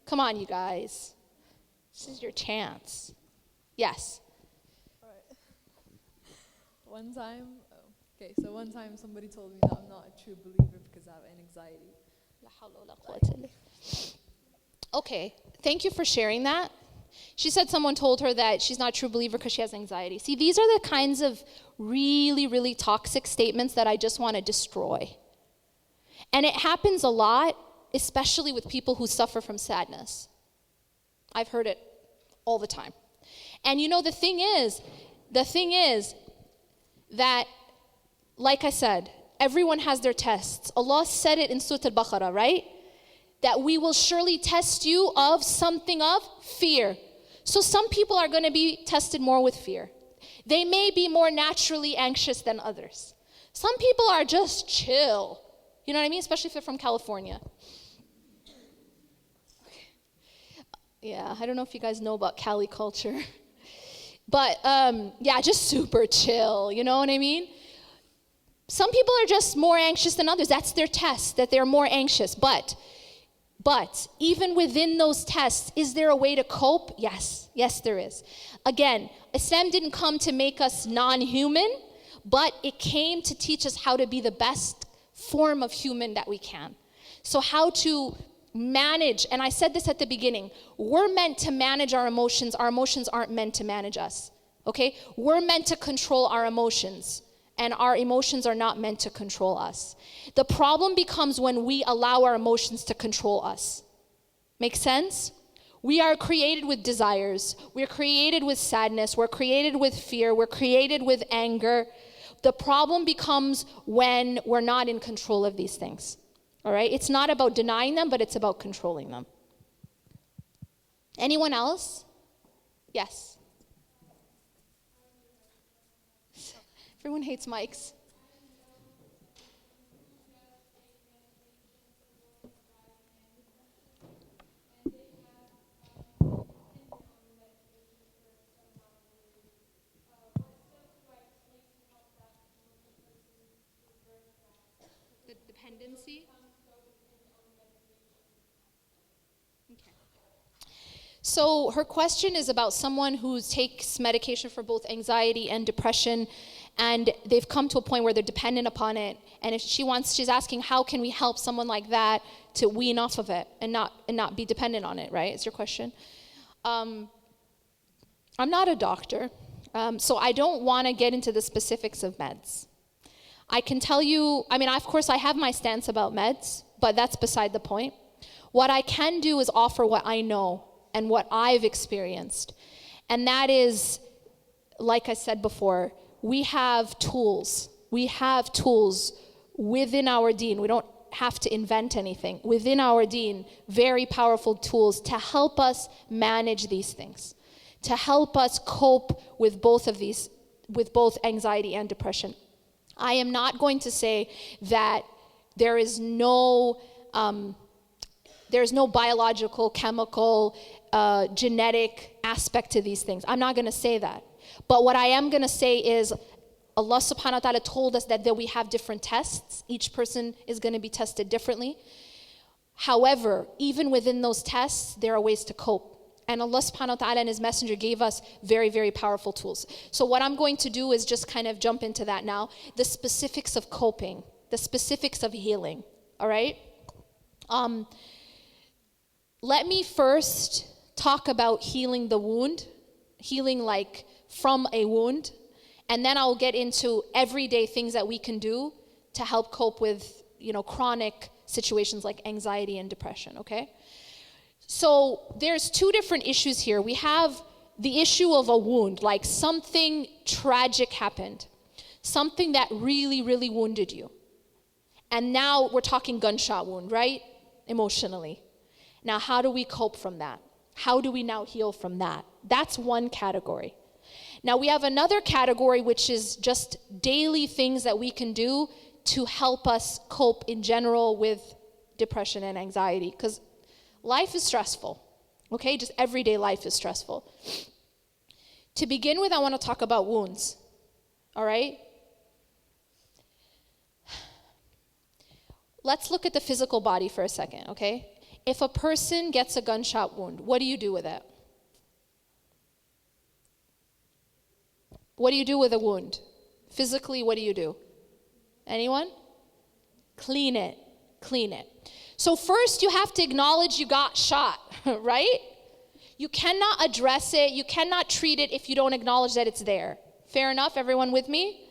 Come on, you guys. This is your chance. Yes. All right. One time somebody told me that I'm not a true believer because I have anxiety. Okay, thank you for sharing that. She said someone told her that she's not a true believer because she has anxiety. See, these are the kinds of really, really toxic statements that I just want to destroy. And it happens a lot, especially with people who suffer from sadness. I've heard it all the time. And you know, the thing is that, like I said, everyone has their tests. Allah said it in Surah Al-Baqarah, right? That we will surely test you of something of fear. So some people are going to be tested more with fear. They may be more naturally anxious than others. Some people are just chill. You know what I mean? Especially if they're from California. Yeah, I don't know if you guys know about Cali culture. But yeah, just super chill, you know what I mean? Some people are just more anxious than others. That's their test, that they're more anxious. But even within those tests, is there a way to cope? Yes, there is. Again, Islam didn't come to make us non-human, but it came to teach us how to be the best form of human that we can. So how to manage, and I said this at the beginning, we're meant to manage our emotions aren't meant to manage us, okay? We're meant to control our emotions, and our emotions are not meant to control us. The problem becomes when we allow our emotions to control us. Make sense? We are created with desires, we're created with sadness, we're created with fear, we're created with anger. The problem becomes when we're not in control of these things. All right? It's not about denying them, but it's about controlling them. Anyone else? Yes. Everyone hates mics. The dependency? Okay. So her question is about someone who takes medication for both anxiety and depression, and they've come to a point where they're dependent upon it. And if she's asking, how can we help someone like that to wean off of it and not be dependent on it, right? Is your question? I'm not a doctor, so I don't want to get into the specifics of meds. I can tell you, of course I have my stance about meds, but that's beside the point. What I can do is offer what I know and what I've experienced. And that is, like I said before, we have tools. We have tools within our deen. We don't have to invent anything. Within our deen, very powerful tools to help us manage these things, to help us cope with both of these, with both anxiety and depression. I am not going to say that there is no biological, chemical, genetic aspect to these things. I'm not going to say that. But what I am going to say is Allah subhanahu wa ta'ala told us that we have different tests. Each person is going to be tested differently. However, even within those tests, there are ways to cope. And Allah subhanahu wa ta'ala and His Messenger gave us very, very powerful tools. So what I'm going to do is just kind of jump into that now. The specifics of coping, the specifics of healing, all right? Let me first talk about healing the wound, healing like from a wound, and then I'll get into everyday things that we can do to help cope with, chronic situations like anxiety and depression, okay? So there's two different issues here. We have the issue of a wound, like something tragic happened, something that really, really wounded you. And now we're talking gunshot wound, right? Emotionally. Now, how do we cope from that? How do we now heal from that? That's one category. Now, we have another category, which is just daily things that we can do to help us cope in general with depression and anxiety, because life is stressful, okay? Just everyday life is stressful. To begin with, I want to talk about wounds, all right? Let's look at the physical body for a second, okay? If a person gets a gunshot wound, what do you do with it? What do you do with a wound? Physically, what do you do? Anyone? Clean it. Clean it. So first, you have to acknowledge you got shot, right? You cannot address it. You cannot treat it if you don't acknowledge that it's there. Fair enough? Everyone with me?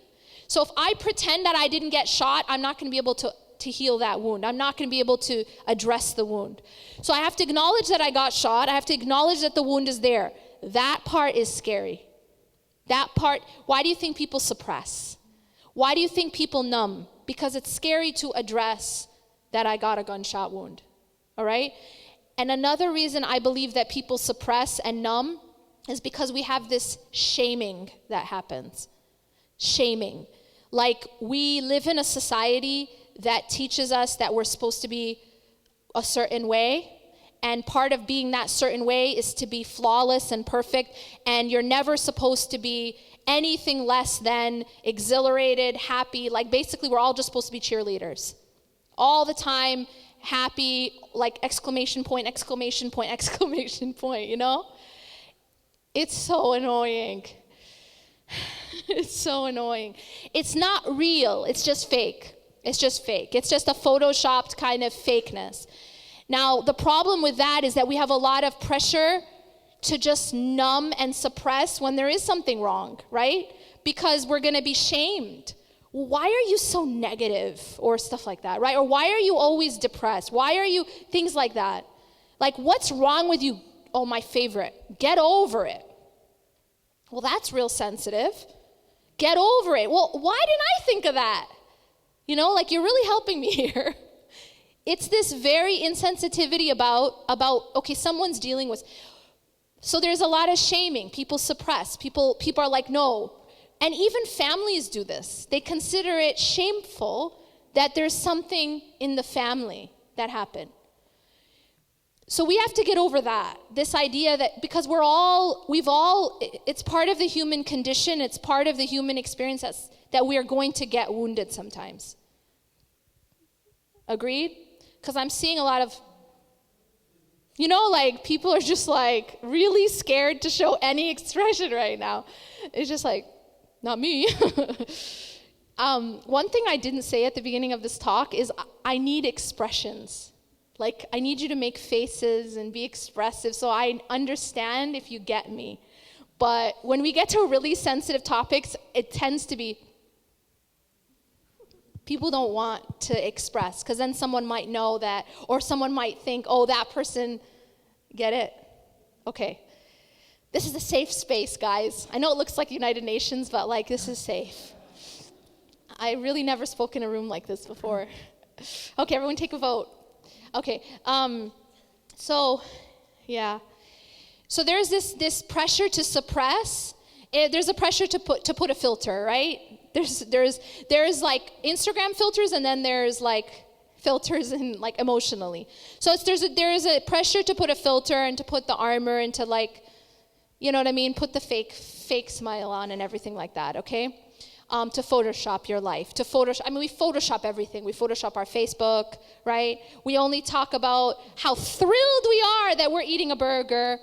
So if I pretend that I didn't get shot, I'm not going to be able to heal that wound. I'm not going to be able to address the wound. So I have to acknowledge that I got shot. I have to acknowledge that the wound is there. That part is scary. That part, why do you think people suppress? Why do you think people numb? Because it's scary to address that I got a gunshot wound, all right? And another reason I believe that people suppress and numb is because we have this shaming that happens. Shaming. Like, we live in a society that teaches us that we're supposed to be a certain way. And part of being that certain way is to be flawless and perfect. And you're never supposed to be anything less than exhilarated, happy. Like basically we're all just supposed to be cheerleaders. All the time, happy, like exclamation point, exclamation point, exclamation point, you know? It's so annoying. It's so annoying. It's not real. It's just fake. It's just fake. It's just a photoshopped kind of fakeness. Now, the problem with that is that we have a lot of pressure to just numb and suppress when there is something wrong, right? Because we're going to be shamed. Why are you so negative or stuff like that, right? Or why are you always depressed? Why are you, things like that. Like, what's wrong with you? Oh, my favorite, get over it. Well, that's real sensitive. Get over it. Well, why didn't I think of that? You know, like you're really helping me here. It's this very insensitivity about, okay, someone's dealing with, so there's a lot of shaming. People suppress. People are like, no. And even families do this. They consider it shameful that there's something in the family that happened. So we have to get over that. This idea that, because it's part of the human condition, it's part of the human experience that we are going to get wounded sometimes. Agreed? Because I'm seeing a lot of, you know, like people are just like really scared to show any expression right now. It's just like, not me. One thing I didn't say at the beginning of this talk is I need expressions. Like, I need you to make faces and be expressive so I understand if you get me. But when we get to really sensitive topics, it tends to be, people don't want to express, because then someone might know that, or someone might think, oh, that person, get it? Okay. This is a safe space, guys. I know it looks like United Nations, but like, this is safe. I really never spoke in a room like this before. Okay, everyone take a vote. Okay, so there's this pressure to suppress. There's a pressure to put a filter, right? There's like Instagram filters, and then there's like filters in like emotionally. So there's a pressure to put a filter and to put the armor and to like, you know what I mean, put the fake smile on and everything like that. Okay. To Photoshop your life, we Photoshop everything. We Photoshop our Facebook, right? We only talk about how thrilled we are that we're eating a burger.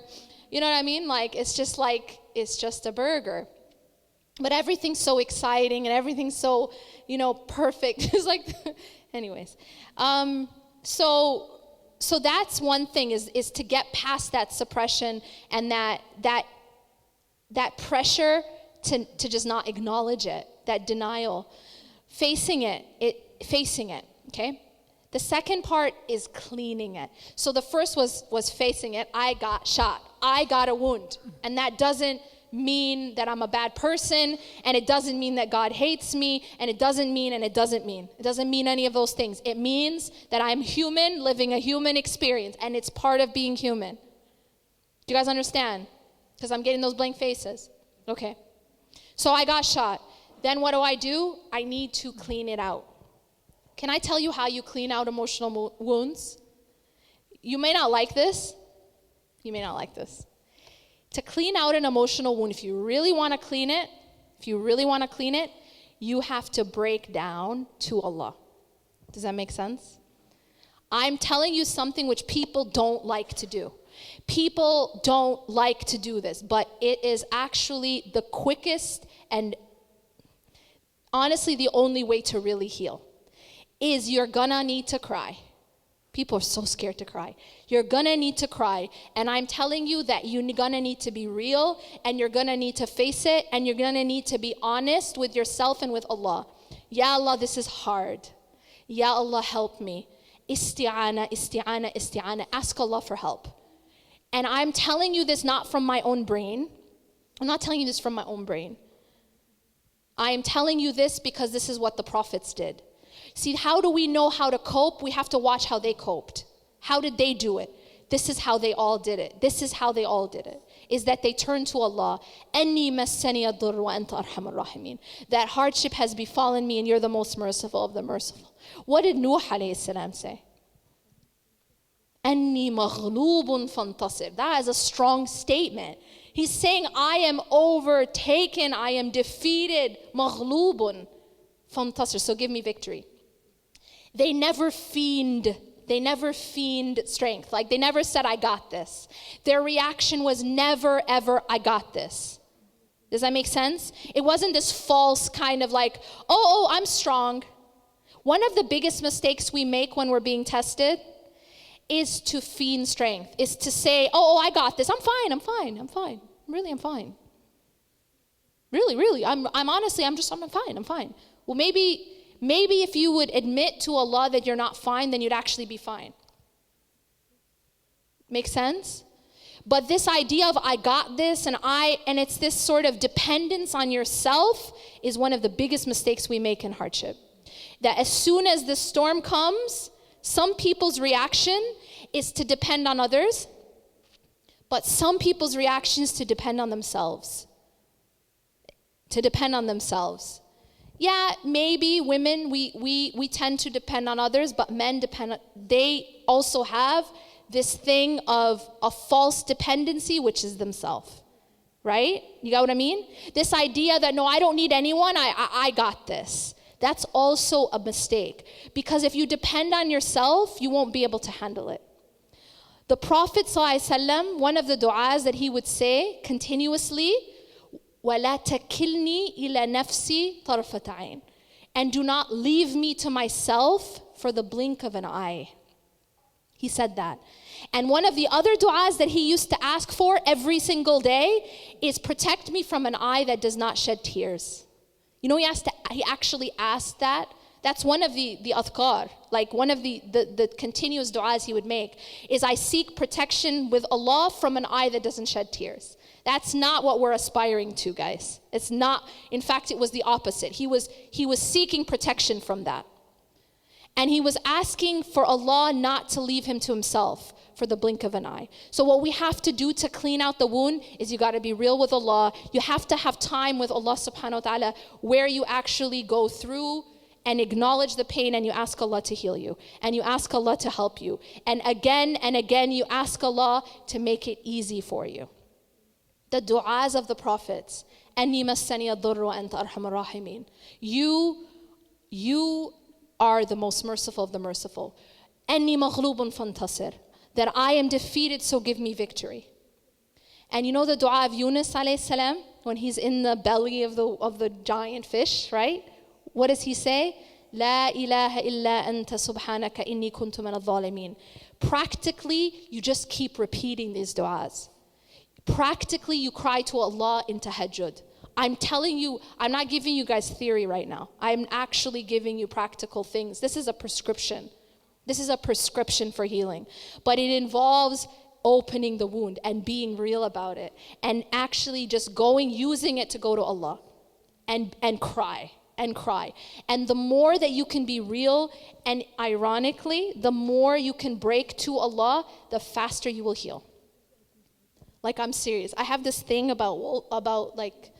You know what I mean? Like, it's just a burger. But everything's so exciting and everything's so, you know, perfect. It's like, anyways. So that's one thing is to get past that suppression and that pressure to just not acknowledge it. That denial, facing it, okay? The second part is cleaning it. So the first was facing it. I got shot. I got a wound. And that doesn't mean that I'm a bad person, and it doesn't mean that God hates me, and it doesn't mean, and it doesn't mean. It doesn't mean any of those things. It means that I'm human, living a human experience, and it's part of being human. Do you guys understand? Because I'm getting those blank faces. Okay. So I got shot. Then what do? I need to clean it out. Can I tell you how you clean out emotional wounds? You may not like this. You may not like this. To clean out an emotional wound, if you really want to clean it, you have to break down to Allah. Does that make sense? I'm telling you something which people don't like to do. People don't like to do this, but it is actually the quickest and honestly the only way to really heal. Is you're gonna need to cry. People are so scared to cry. You're gonna need to cry, and I'm telling you that you're gonna need to be real, and you're gonna need to face it, and you're gonna need to be honest with yourself and with Allah. Ya Allah, this is hard. Ya Allah, help me. Isti'ana, isti'ana, isti'ana. Ask Allah for help. And I'm telling you this not from my own brain. I'm not telling you this from my own brain. I am telling you this because this is what the prophets did. See, how do we know how to cope? We have to watch how they coped. How did they do it? This is how they all did it. This is how they all did it. is that they turn to Allah. أَنِّي مَسَّنِيَ الضُّرُّ وَأَنْتَ أَرْحَمُ الرَّاحِمِينَ. That hardship has befallen me and you're the most merciful of the merciful. What did Nuh alayhi salam say? أَنِّي مَغْلُوبٌ فَانْتَصِرْ. That is a strong statement. He's saying, I am overtaken, I am defeated. مَغْلُوبٌ فَانْتَصِرْ. So give me victory. They never feigned strength. Like they never said, I got this. Their reaction was never, ever, I got this. Does that make sense? It wasn't this false kind of like, oh, I'm strong. One of the biggest mistakes we make when we're being tested is to feign strength, is to say, oh, I got this. I'm fine. Really, I'm fine. Really. I'm fine. Well, maybe if you would admit to Allah that you're not fine, then you'd actually be fine. Make sense? But this idea of I got this and it's this sort of dependence on yourself is one of the biggest mistakes we make in hardship. That as soon as the storm comes, some people's reaction is to depend on others, but some people's reaction is to depend on themselves. Yeah, maybe women, we tend to depend on others, but men they also have this thing of a false dependency, which is themselves, right? You got what I mean? This idea that, no, I don't need anyone, I got this. That's also a mistake. Because if you depend on yourself, you won't be able to handle it. The Prophet ﷺ, one of the du'as that he would say continuously, وَلَا تَكِلْنِي إِلَى نَفْسِي طَرْفَةَ عَيْنٍ. And do not leave me to myself for the blink of an eye. He said that. And one of the other du'as that he used to ask for every single day is protect me from an eye that does not shed tears. You know, he actually asked that. That's one of the adhkar, like one of the continuous du'as he would make, is I seek protection with Allah from an eye that doesn't shed tears. That's not what we're aspiring to, guys. It's not. In fact, it was the opposite. He was seeking protection from that. And he was asking for Allah not to leave him to himself for the blink of an eye. So what we have to do to clean out the wound is you got to be real with Allah. You have to have time with Allah subhanahu wa ta'ala where you actually go through and acknowledge the pain and you ask Allah to heal you. And you ask Allah to help you. And again you ask Allah to make it easy for you. The du'as of the prophets. أَنِّي مَسَّنِيَ الضُّرُّ وَأَنْتَ أَرْحَمُ الرَّاحِمِينَ. You are the most merciful of the merciful. أَنِّي مَغْلُوبٌ فَانْتَصِرْ. That I am defeated, so give me victory. And you know the dua of Yunus alayhi salam, when he's in the belly of the giant fish, right? What does he say? لا إله إلا أنت سبحانك إني كنت من الظالمين. Practically, you just keep repeating these du'as. Practically, you cry to Allah in tahajjud. I'm telling you, I'm not giving you guys theory right now. I'm actually giving you practical things. This is a prescription. This is a prescription for healing. But it involves opening the wound and being real about it. And actually just using it to go to Allah. And cry. And the more that you can be real, and ironically, the more you can break to Allah, the faster you will heal. Like, I'm serious. I have this thing about like,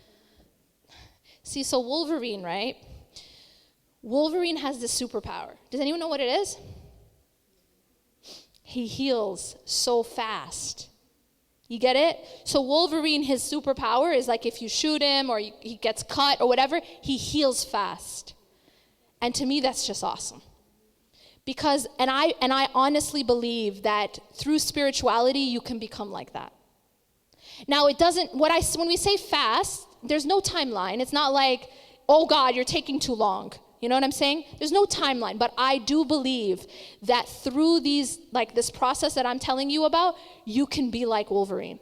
see, so Wolverine, right? Wolverine has this superpower. Does anyone know what it is? He heals so fast. You get it? So Wolverine, his superpower is like if you shoot him or he gets cut or whatever, he heals fast. And to me, that's just awesome. Because, and I honestly believe that through spirituality, you can become like that. Now, it doesn't, when we say fast, there's no timeline. It's not like, oh God, you're taking too long. You know what I'm saying? There's no timeline, but I do believe that through this process that I'm telling you about, you can be like Wolverine,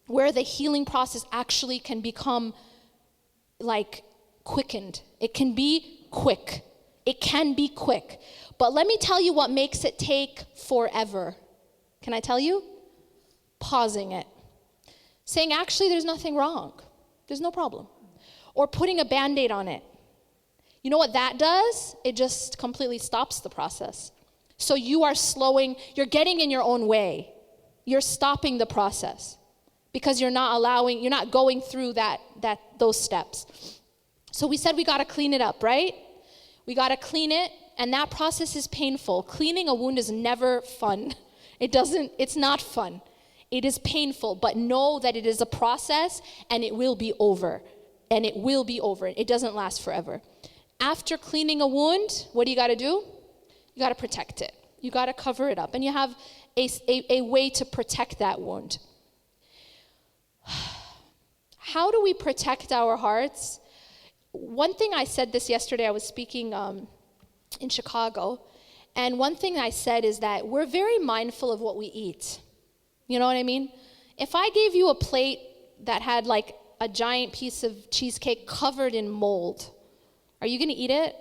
where the healing process actually can become like quickened. It can be quick. But let me tell you what makes it take forever. Can I tell you? Pausing it. Saying, actually, there's nothing wrong. There's no problem. Or putting a Band-Aid on it. You know what that does? It just completely stops the process. So you're getting in your own way. You're stopping the process. because you're not going through those steps. So we said we got to clean it up, right? We got to clean it, and that process is painful. Cleaning a wound is never fun. It's not fun. It is painful, but know that it is a process, and it will be over. And it will be over. It doesn't last forever. After cleaning a wound, what do you got to do? You got to protect it. You got to cover it up, and you have a way to protect that wound. How do we protect our hearts? One thing I said this yesterday, I was speaking in Chicago, and one thing I said is that we're very mindful of what we eat. You know what I mean? If I gave you a plate that had like a giant piece of cheesecake covered in mold, are you going to eat it?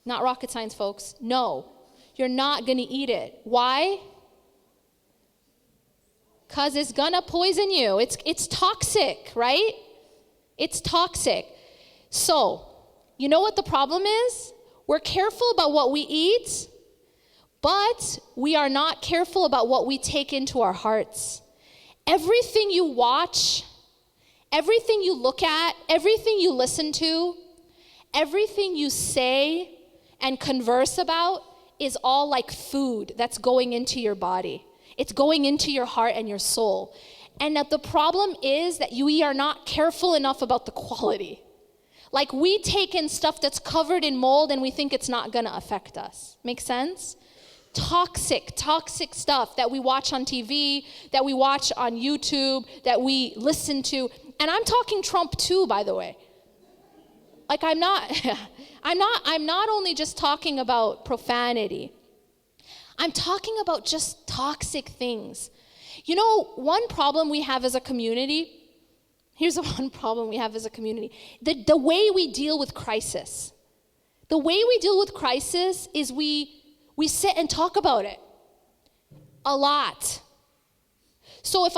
Not rocket science, folks. No, you're not going to eat it. Why? Because it's going to poison you. It's toxic, right? It's toxic. So, you know what the problem is? We're careful about what we eat, but we are not careful about what we take into our hearts. Everything you watch, everything you look at, everything you listen to, everything you say and converse about is all like food that's going into your body. It's going into your heart and your soul. And that the problem is that we are not careful enough about the quality. Like we take in stuff that's covered in mold and we think it's not going to affect us. Make sense? Toxic stuff that we watch on TV, that we watch on YouTube, that we listen to. And I'm talking Trump too, by the way. Like I'm not only just talking about profanity. I'm talking about just toxic things. You know, one problem we have as a community, here's the one problem we have as a community. The way we deal with crisis. The way we deal with crisis is we sit and talk about it a lot. So if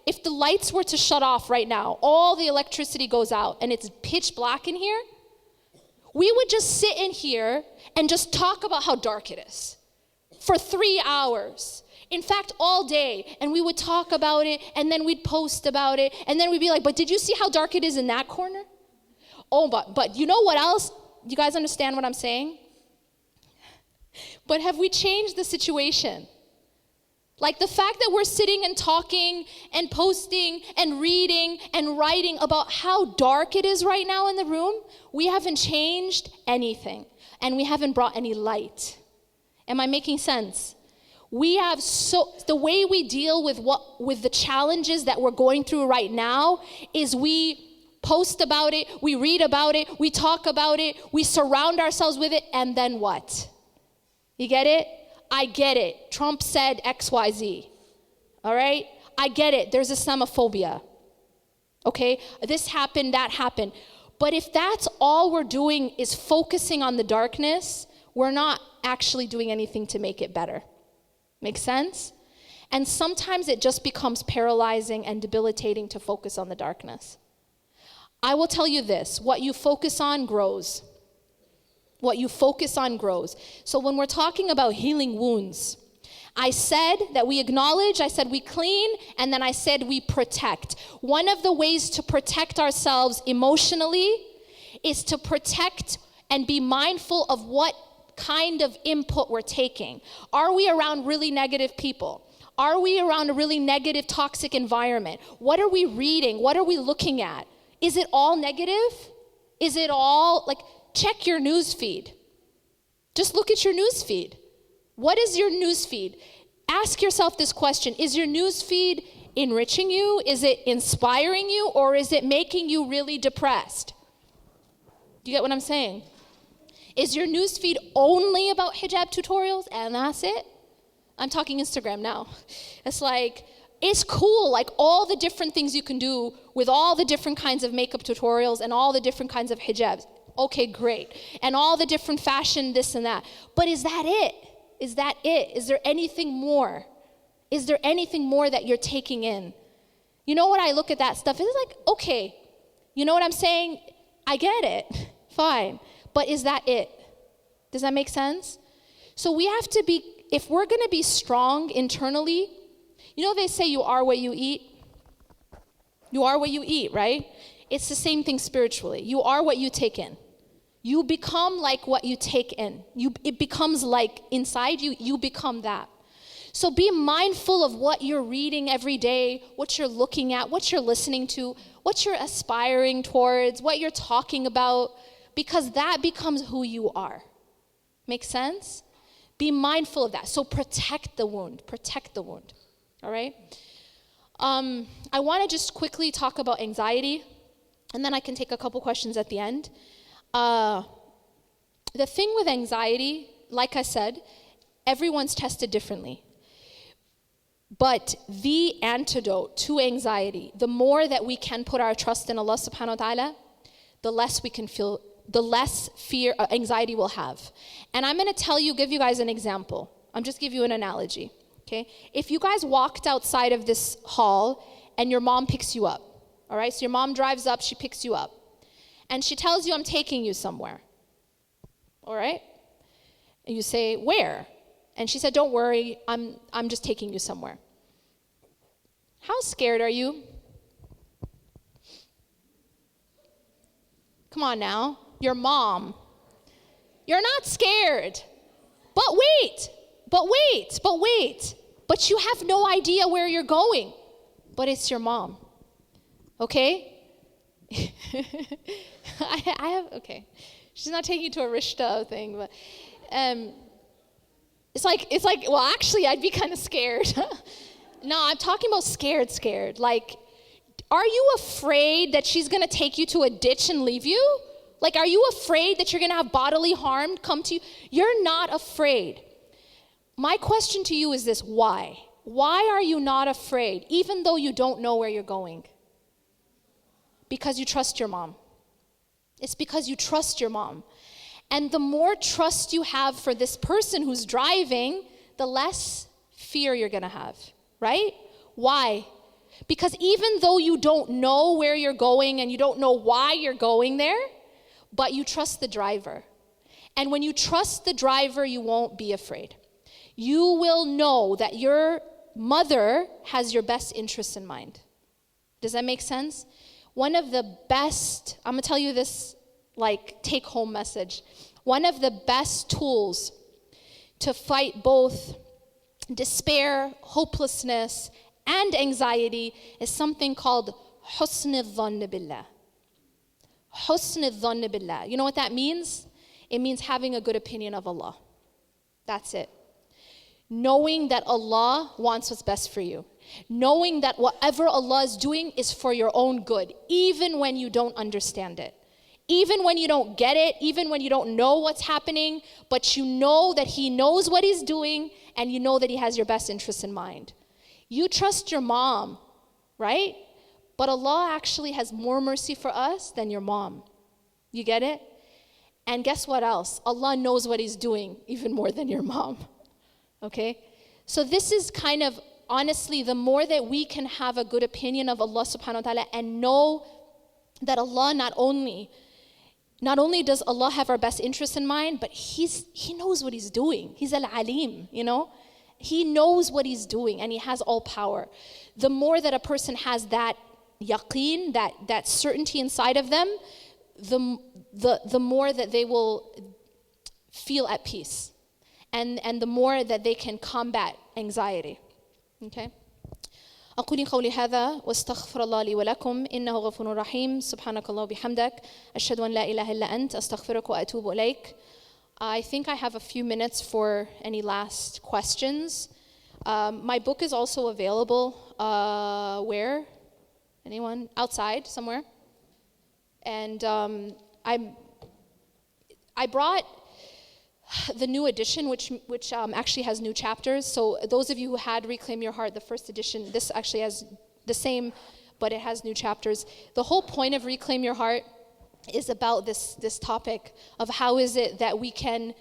if the lights were to shut off right now, all the electricity goes out and it's pitch black in here, we would just sit in here and just talk about how dark it is for 3 hours. In fact, all day. And we would talk about it, and then we'd post about it, and then we'd be like, but did you see how dark it is in that corner? Oh, but you know what else? You guys understand what I'm saying? But have we changed the situation? Like the fact that we're sitting and talking and posting and reading and writing about how dark it is right now in the room, we haven't changed anything. And we haven't brought any light. Am I making sense? The way we deal with the challenges that we're going through right now is we post about it, we read about it, we talk about it, we surround ourselves with it, and then what? You get it? I get it. Trump said XYZ. All right? I get it. There's Islamophobia. Okay? This happened, that happened. But if that's all we're doing is focusing on the darkness, we're not actually doing anything to make it better. Make sense? And sometimes it just becomes paralyzing and debilitating to focus on the darkness. I will tell you this, what you focus on grows. What you focus on grows. So when we're talking about healing wounds, I said that we acknowledge, I said we clean, and then I said we protect. One of the ways to protect ourselves emotionally is to protect and be mindful of what kind of input we're taking. Are we around really negative people? Are we around a really negative, toxic environment? What are we reading? What are we looking at? Is it all negative? Is it all, check your news feed. Just look at your news feed. What is your news feed? Ask yourself this question. Is your news feed enriching you? Is it inspiring you? Or is it making you really depressed? Do you get what I'm saying? Is your news feed only about hijab tutorials and that's it? I'm talking Instagram now. It's cool, all the different things you can do with all the different kinds of makeup tutorials and all the different kinds of hijabs. Okay, great. And all the different fashion, this and that. But is that it? Is that it? Is there anything more? Is there anything more that you're taking in? You know what I look at that stuff, it's okay, you know what I'm saying? I get it, fine. But is that it? Does that make sense? So we have to be if we're going to be strong internally, they say you are what you eat. You are what you eat, right? It's the same thing spiritually. You are what you take in. You become like what you take in. It becomes like inside you, you become that. So be mindful of what you're reading every day, what you're looking at, what you're listening to, what you're aspiring towards, what you're talking about, because that becomes who you are. Make sense? Be mindful of that. So protect the wound. Protect the wound. All right? I want to just quickly talk about anxiety, and then I can take a couple questions at the end. The thing with anxiety, like I said, everyone's tested differently. But the antidote to anxiety, the more that we can put our trust in Allah subhanahu wa ta'ala, the less we can feel, the less fear, anxiety we'll have. And I'm going to give you guys an example. I'm just give you an analogy, okay? If you guys walked outside of this hall and your mom picks you up, all right? So your mom drives up, she picks you up. And she tells you, I'm taking you somewhere, all right? And you say, where? And she said, don't worry, I'm just taking you somewhere. How scared are you? Come on now, your mom. You're not scared. But wait. But you have no idea where you're going. But it's your mom. Okay? Okay. She's not taking you to a rishta thing, but it's like, well, actually, I'd be kind of scared. No, I'm talking about scared. Like, are you afraid that she's going to take you to a ditch and leave you? Like, are you afraid that you're going to have bodily harm come to you? You're not afraid. My question to you is this: why? Why are you not afraid, even though you don't know where you're going? Because you trust your mom. It's because you trust your mom. And the more trust you have for this person who's driving, the less fear you're going to have, right? Why? Because even though you don't know where you're going and you don't know why you're going there, but you trust the driver. And when you trust the driver, you won't be afraid. You will know that your mother has your best interests in mind. Does that make sense? One of the best, I'm going to tell you this like take-home message. One of the best tools to fight both despair, hopelessness, and anxiety is something called husn al-dhann billah. Husn al-dhann billah. You know what that means? It means having a good opinion of Allah. That's it. Knowing that Allah wants what's best for you. Knowing that whatever Allah is doing is for your own good, even when you don't understand it. Even when you don't get it, even when you don't know what's happening, but you know that He knows what He's doing and you know that He has your best interests in mind. You trust your mom, right? But Allah actually has more mercy for us than your mom. You get it? And guess what else? Allah knows what He's doing even more than your mom. Okay? So this is kind of, honestly, the more that we can have a good opinion of Allah subhanahu wa ta'ala and know that Allah not only does Allah have our best interests in mind, but He knows what He's doing. He's al-alim, you know? He knows what He's doing and He has all power. The more that a person has that yaqeen, that certainty inside of them, the more that they will feel at peace. And the more that they can combat anxiety. Okay? أقول قولي هذا واستغفر الله لي ولكم إنه غفور رحيم سبحانك الله وبحمدك أشهد أن لا إله إلا أنت أستغفرك وأتوب إليك. I think I have a few minutes for any last questions. My book is also available. Where? Anyone? Outside somewhere. And I brought the new edition, which actually has new chapters. So those of you who had Reclaim Your Heart, the first edition, this actually has the same, but it has new chapters. The whole point of Reclaim Your Heart is about this topic of how is it that we can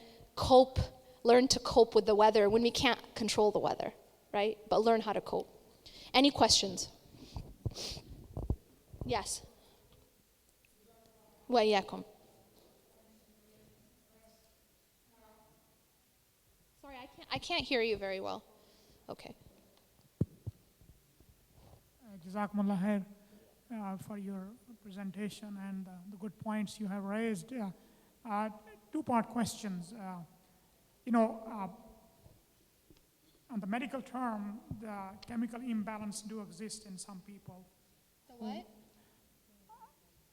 learn to cope with the weather when we can't control the weather, right? But learn how to cope. Any questions? Yes. وإياكم. I can't hear you very well. Okay. Jazakumullah khair for your presentation and the good points you have raised. Two-part questions. On the medical term, the chemical imbalance do exist in some people. The what?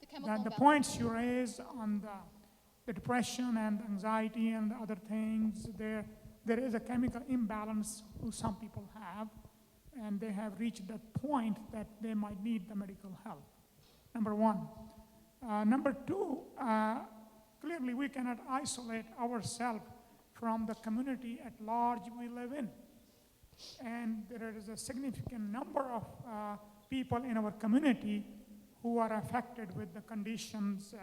The chemical The points you raised on the depression and anxiety and other things, there is a chemical imbalance who some people have, and they have reached that point that they might need the medical help. Number one. Number two, clearly we cannot isolate ourselves from the community at large we live in. And there is a significant number of people in our community who are affected with the conditions.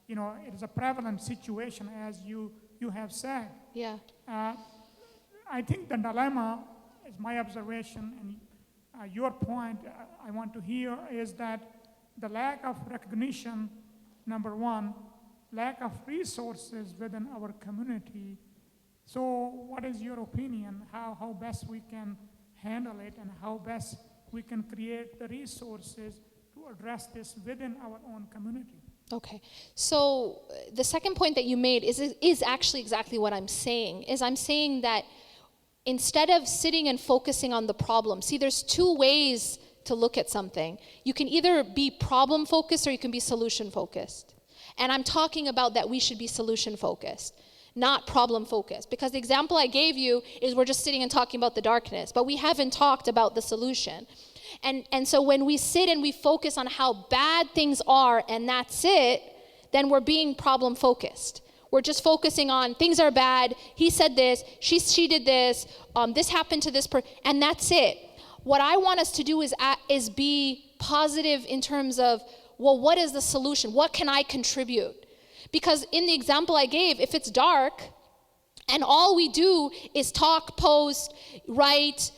It is a prevalent situation, as you have said. Yeah. I think the dilemma, is my observation, and your point I want to hear, is that the lack of recognition, number one, lack of resources within our community. So what is your opinion, how best we can handle it and how best we can create the resources to address this within our own community? Okay, so the second point that you made is actually exactly what I'm saying, is I'm saying that instead of sitting and focusing on the problem, see, there's two ways to look at something. You can either be problem focused or you can be solution focused. And I'm talking about that we should be solution focused, not problem focused. Because the example I gave you is we're just sitting and talking about the darkness, but we haven't talked about the solution. And so when we sit and we focus on how bad things are and that's it, then we're being problem focused. We're just focusing on things are bad, he said this, she did this, this happened to this person, and that's it. What I want us to do is be positive in terms of, well, what is the solution? What can I contribute? Because in the example I gave, if it's dark and all we do is talk, post, write,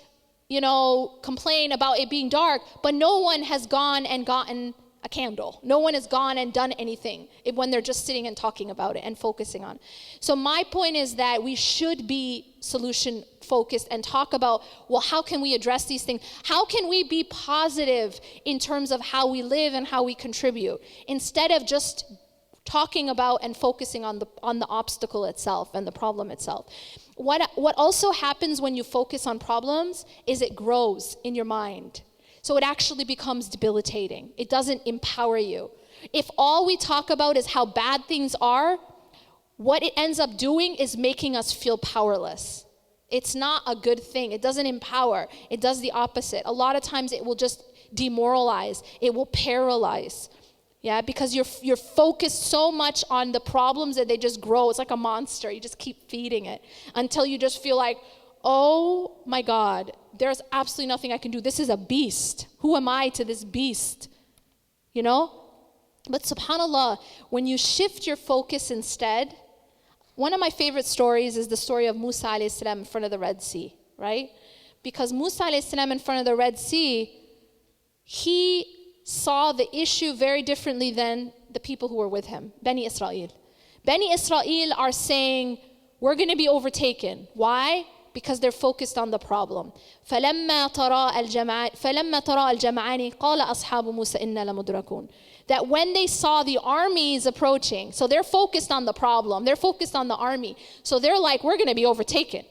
complain about it being dark, but no one has gone and gotten a candle. No one has gone and done anything when they're just sitting and talking about it and focusing on. So my point is that we should be solution focused and talk about, well, how can we address these things? How can we be positive in terms of how we live and how we contribute, instead of just talking about and focusing on the obstacle itself and the problem itself. What also happens when you focus on problems is it grows in your mind. So it actually becomes debilitating. It doesn't empower you. If all we talk about is how bad things are, what it ends up doing is making us feel powerless. It's not a good thing. It doesn't empower. It does the opposite. A lot of times it will just demoralize. It will paralyze. Yeah, because you're focused so much on the problems that they just grow. It's like a monster. You just keep feeding it until you just feel like, oh my God, there's absolutely nothing I can do. This is a beast. Who am I to this beast? But subhanAllah, when you shift your focus instead, one of my favorite stories is the story of Musa alayhi salam in front of the Red Sea, right? Because Musa alayhi salam in front of the Red Sea, he saw the issue very differently than the people who were with him, Bani Israel. Bani Israel are saying, we're going to be overtaken. Why? Because they're focused on the problem. فَلَمَّا تَرَى الْجَمْعَانِ قَالَ أَصْحَابُ مُوسَى إِنَّا لَمُدْرَكُونَ. That when they saw the armies approaching, so they're focused on the problem, they're focused on the army. So they're like, we're going to be overtaken.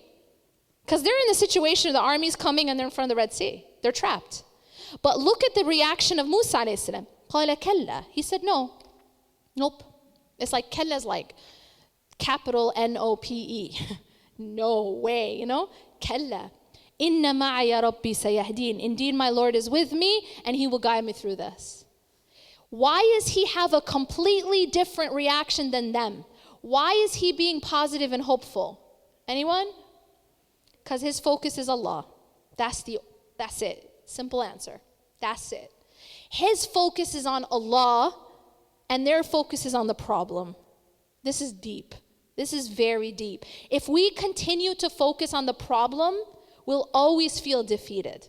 Because they're in the situation of the armies coming and they're in front of the Red Sea. They're trapped. But look at the reaction of Musa alayhi salam. قَالَ كَلَّا. He said, no. Nope. It's like, kalla is like capital N-O-P-E. No way, Kalla. Inna ma'aya rabbi sayahdeen. Indeed, my Lord is with me and he will guide me through this. Why does he have a completely different reaction than them? Why is he being positive and hopeful? Anyone? Because his focus is Allah. That's it. Simple answer. That's it. His focus is on Allah and their focus is on the problem. This is deep. This is very deep. If we continue to focus on the problem, we'll always feel defeated.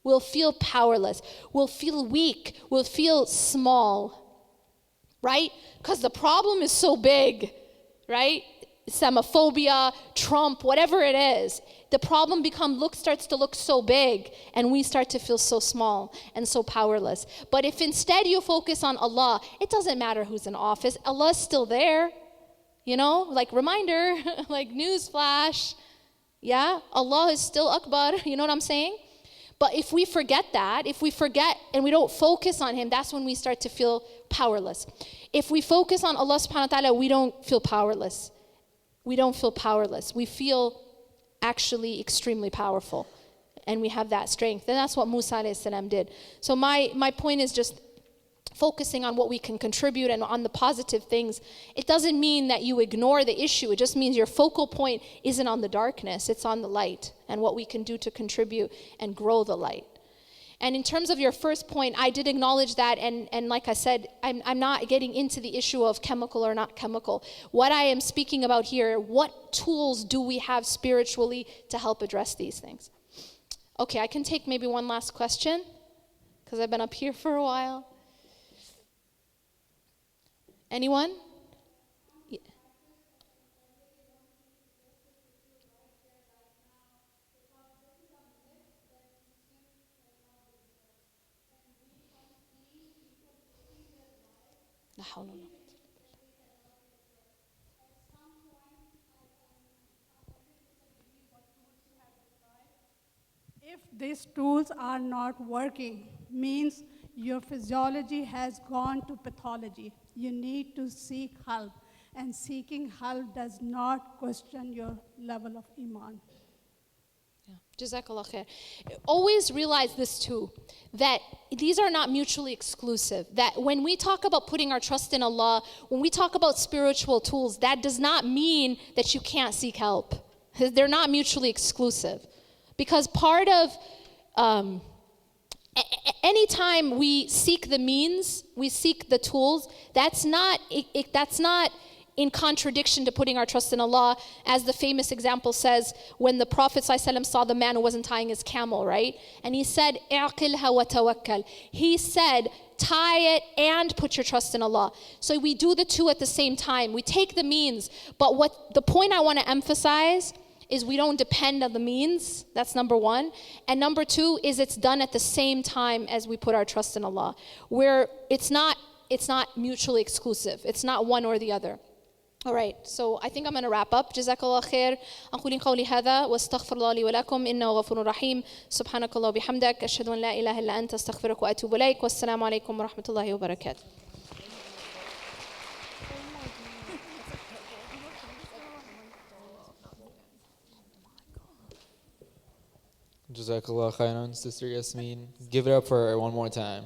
We'll feel powerless. We'll feel weak. We'll feel small. Right? Because the problem is so big. Right? Islamophobia, Trump, whatever it is. the problem starts to look so big, and we start to feel so small and so powerless. But if instead you focus on Allah, it doesn't matter who's in office. Allah's still there. You know, like reminder, like news flash. Yeah, Allah is still Akbar. You know what I'm saying? But if we forget that, if we forget and we don't focus on Him, that's when we start to feel powerless. If we focus on Allah subhanahu wa ta'ala, we don't feel powerless. We don't feel powerless. We feel actually extremely powerful. And we have that strength. And that's what Musa alayhi salam did. So my point is just focusing on what we can contribute and on the positive things. It doesn't mean that you ignore the issue. It just means your focal point isn't on the darkness. It's on the light and what we can do to contribute and grow the light. And in terms of your first point, I did acknowledge that. And like I said, I'm not getting into the issue of chemical or not chemical. What I am speaking about here, what tools do we have spiritually to help address these things? Okay, I can take maybe one last question because I've been up here for a while. Anyone? Yeah. La hawla wa la quwwata. If these tools are not working, means your physiology has gone to pathology. You need to seek help. And seeking help does not question your level of iman. Yeah. Jazakallah khair. Always realize this too, that these are not mutually exclusive. That when we talk about putting our trust in Allah, when we talk about spiritual tools, that does not mean that you can't seek help. They're not mutually exclusive. Because part of anytime we seek the means, we seek the tools, that's not in contradiction to putting our trust in Allah. As the famous example says, when the Prophet ﷺ saw the man who wasn't tying his camel, right? And he said, ''اعقلها وتوكل." He said, tie it and put your trust in Allah. So we do the two at the same time. We take the means, but what the point I want to emphasize is we don't depend on the means. That's number one. And number two is it's done at the same time as we put our trust in Allah. Where it's not mutually exclusive. It's not one or the other. All right, so I think I'm going to wrap up. Jazakallah khair. أقول قولي هذا واستغفر الله لي ولكم إنه غفور رحيم. سبحانك الله وبحمدك أشهد أن لا إله إلا أنت أستغفرك وأتوب إليك والسلام عليكم ورحمة الله وبركاته. Jazakallah khairan, Sister Yasmin. Give it up for her one more time.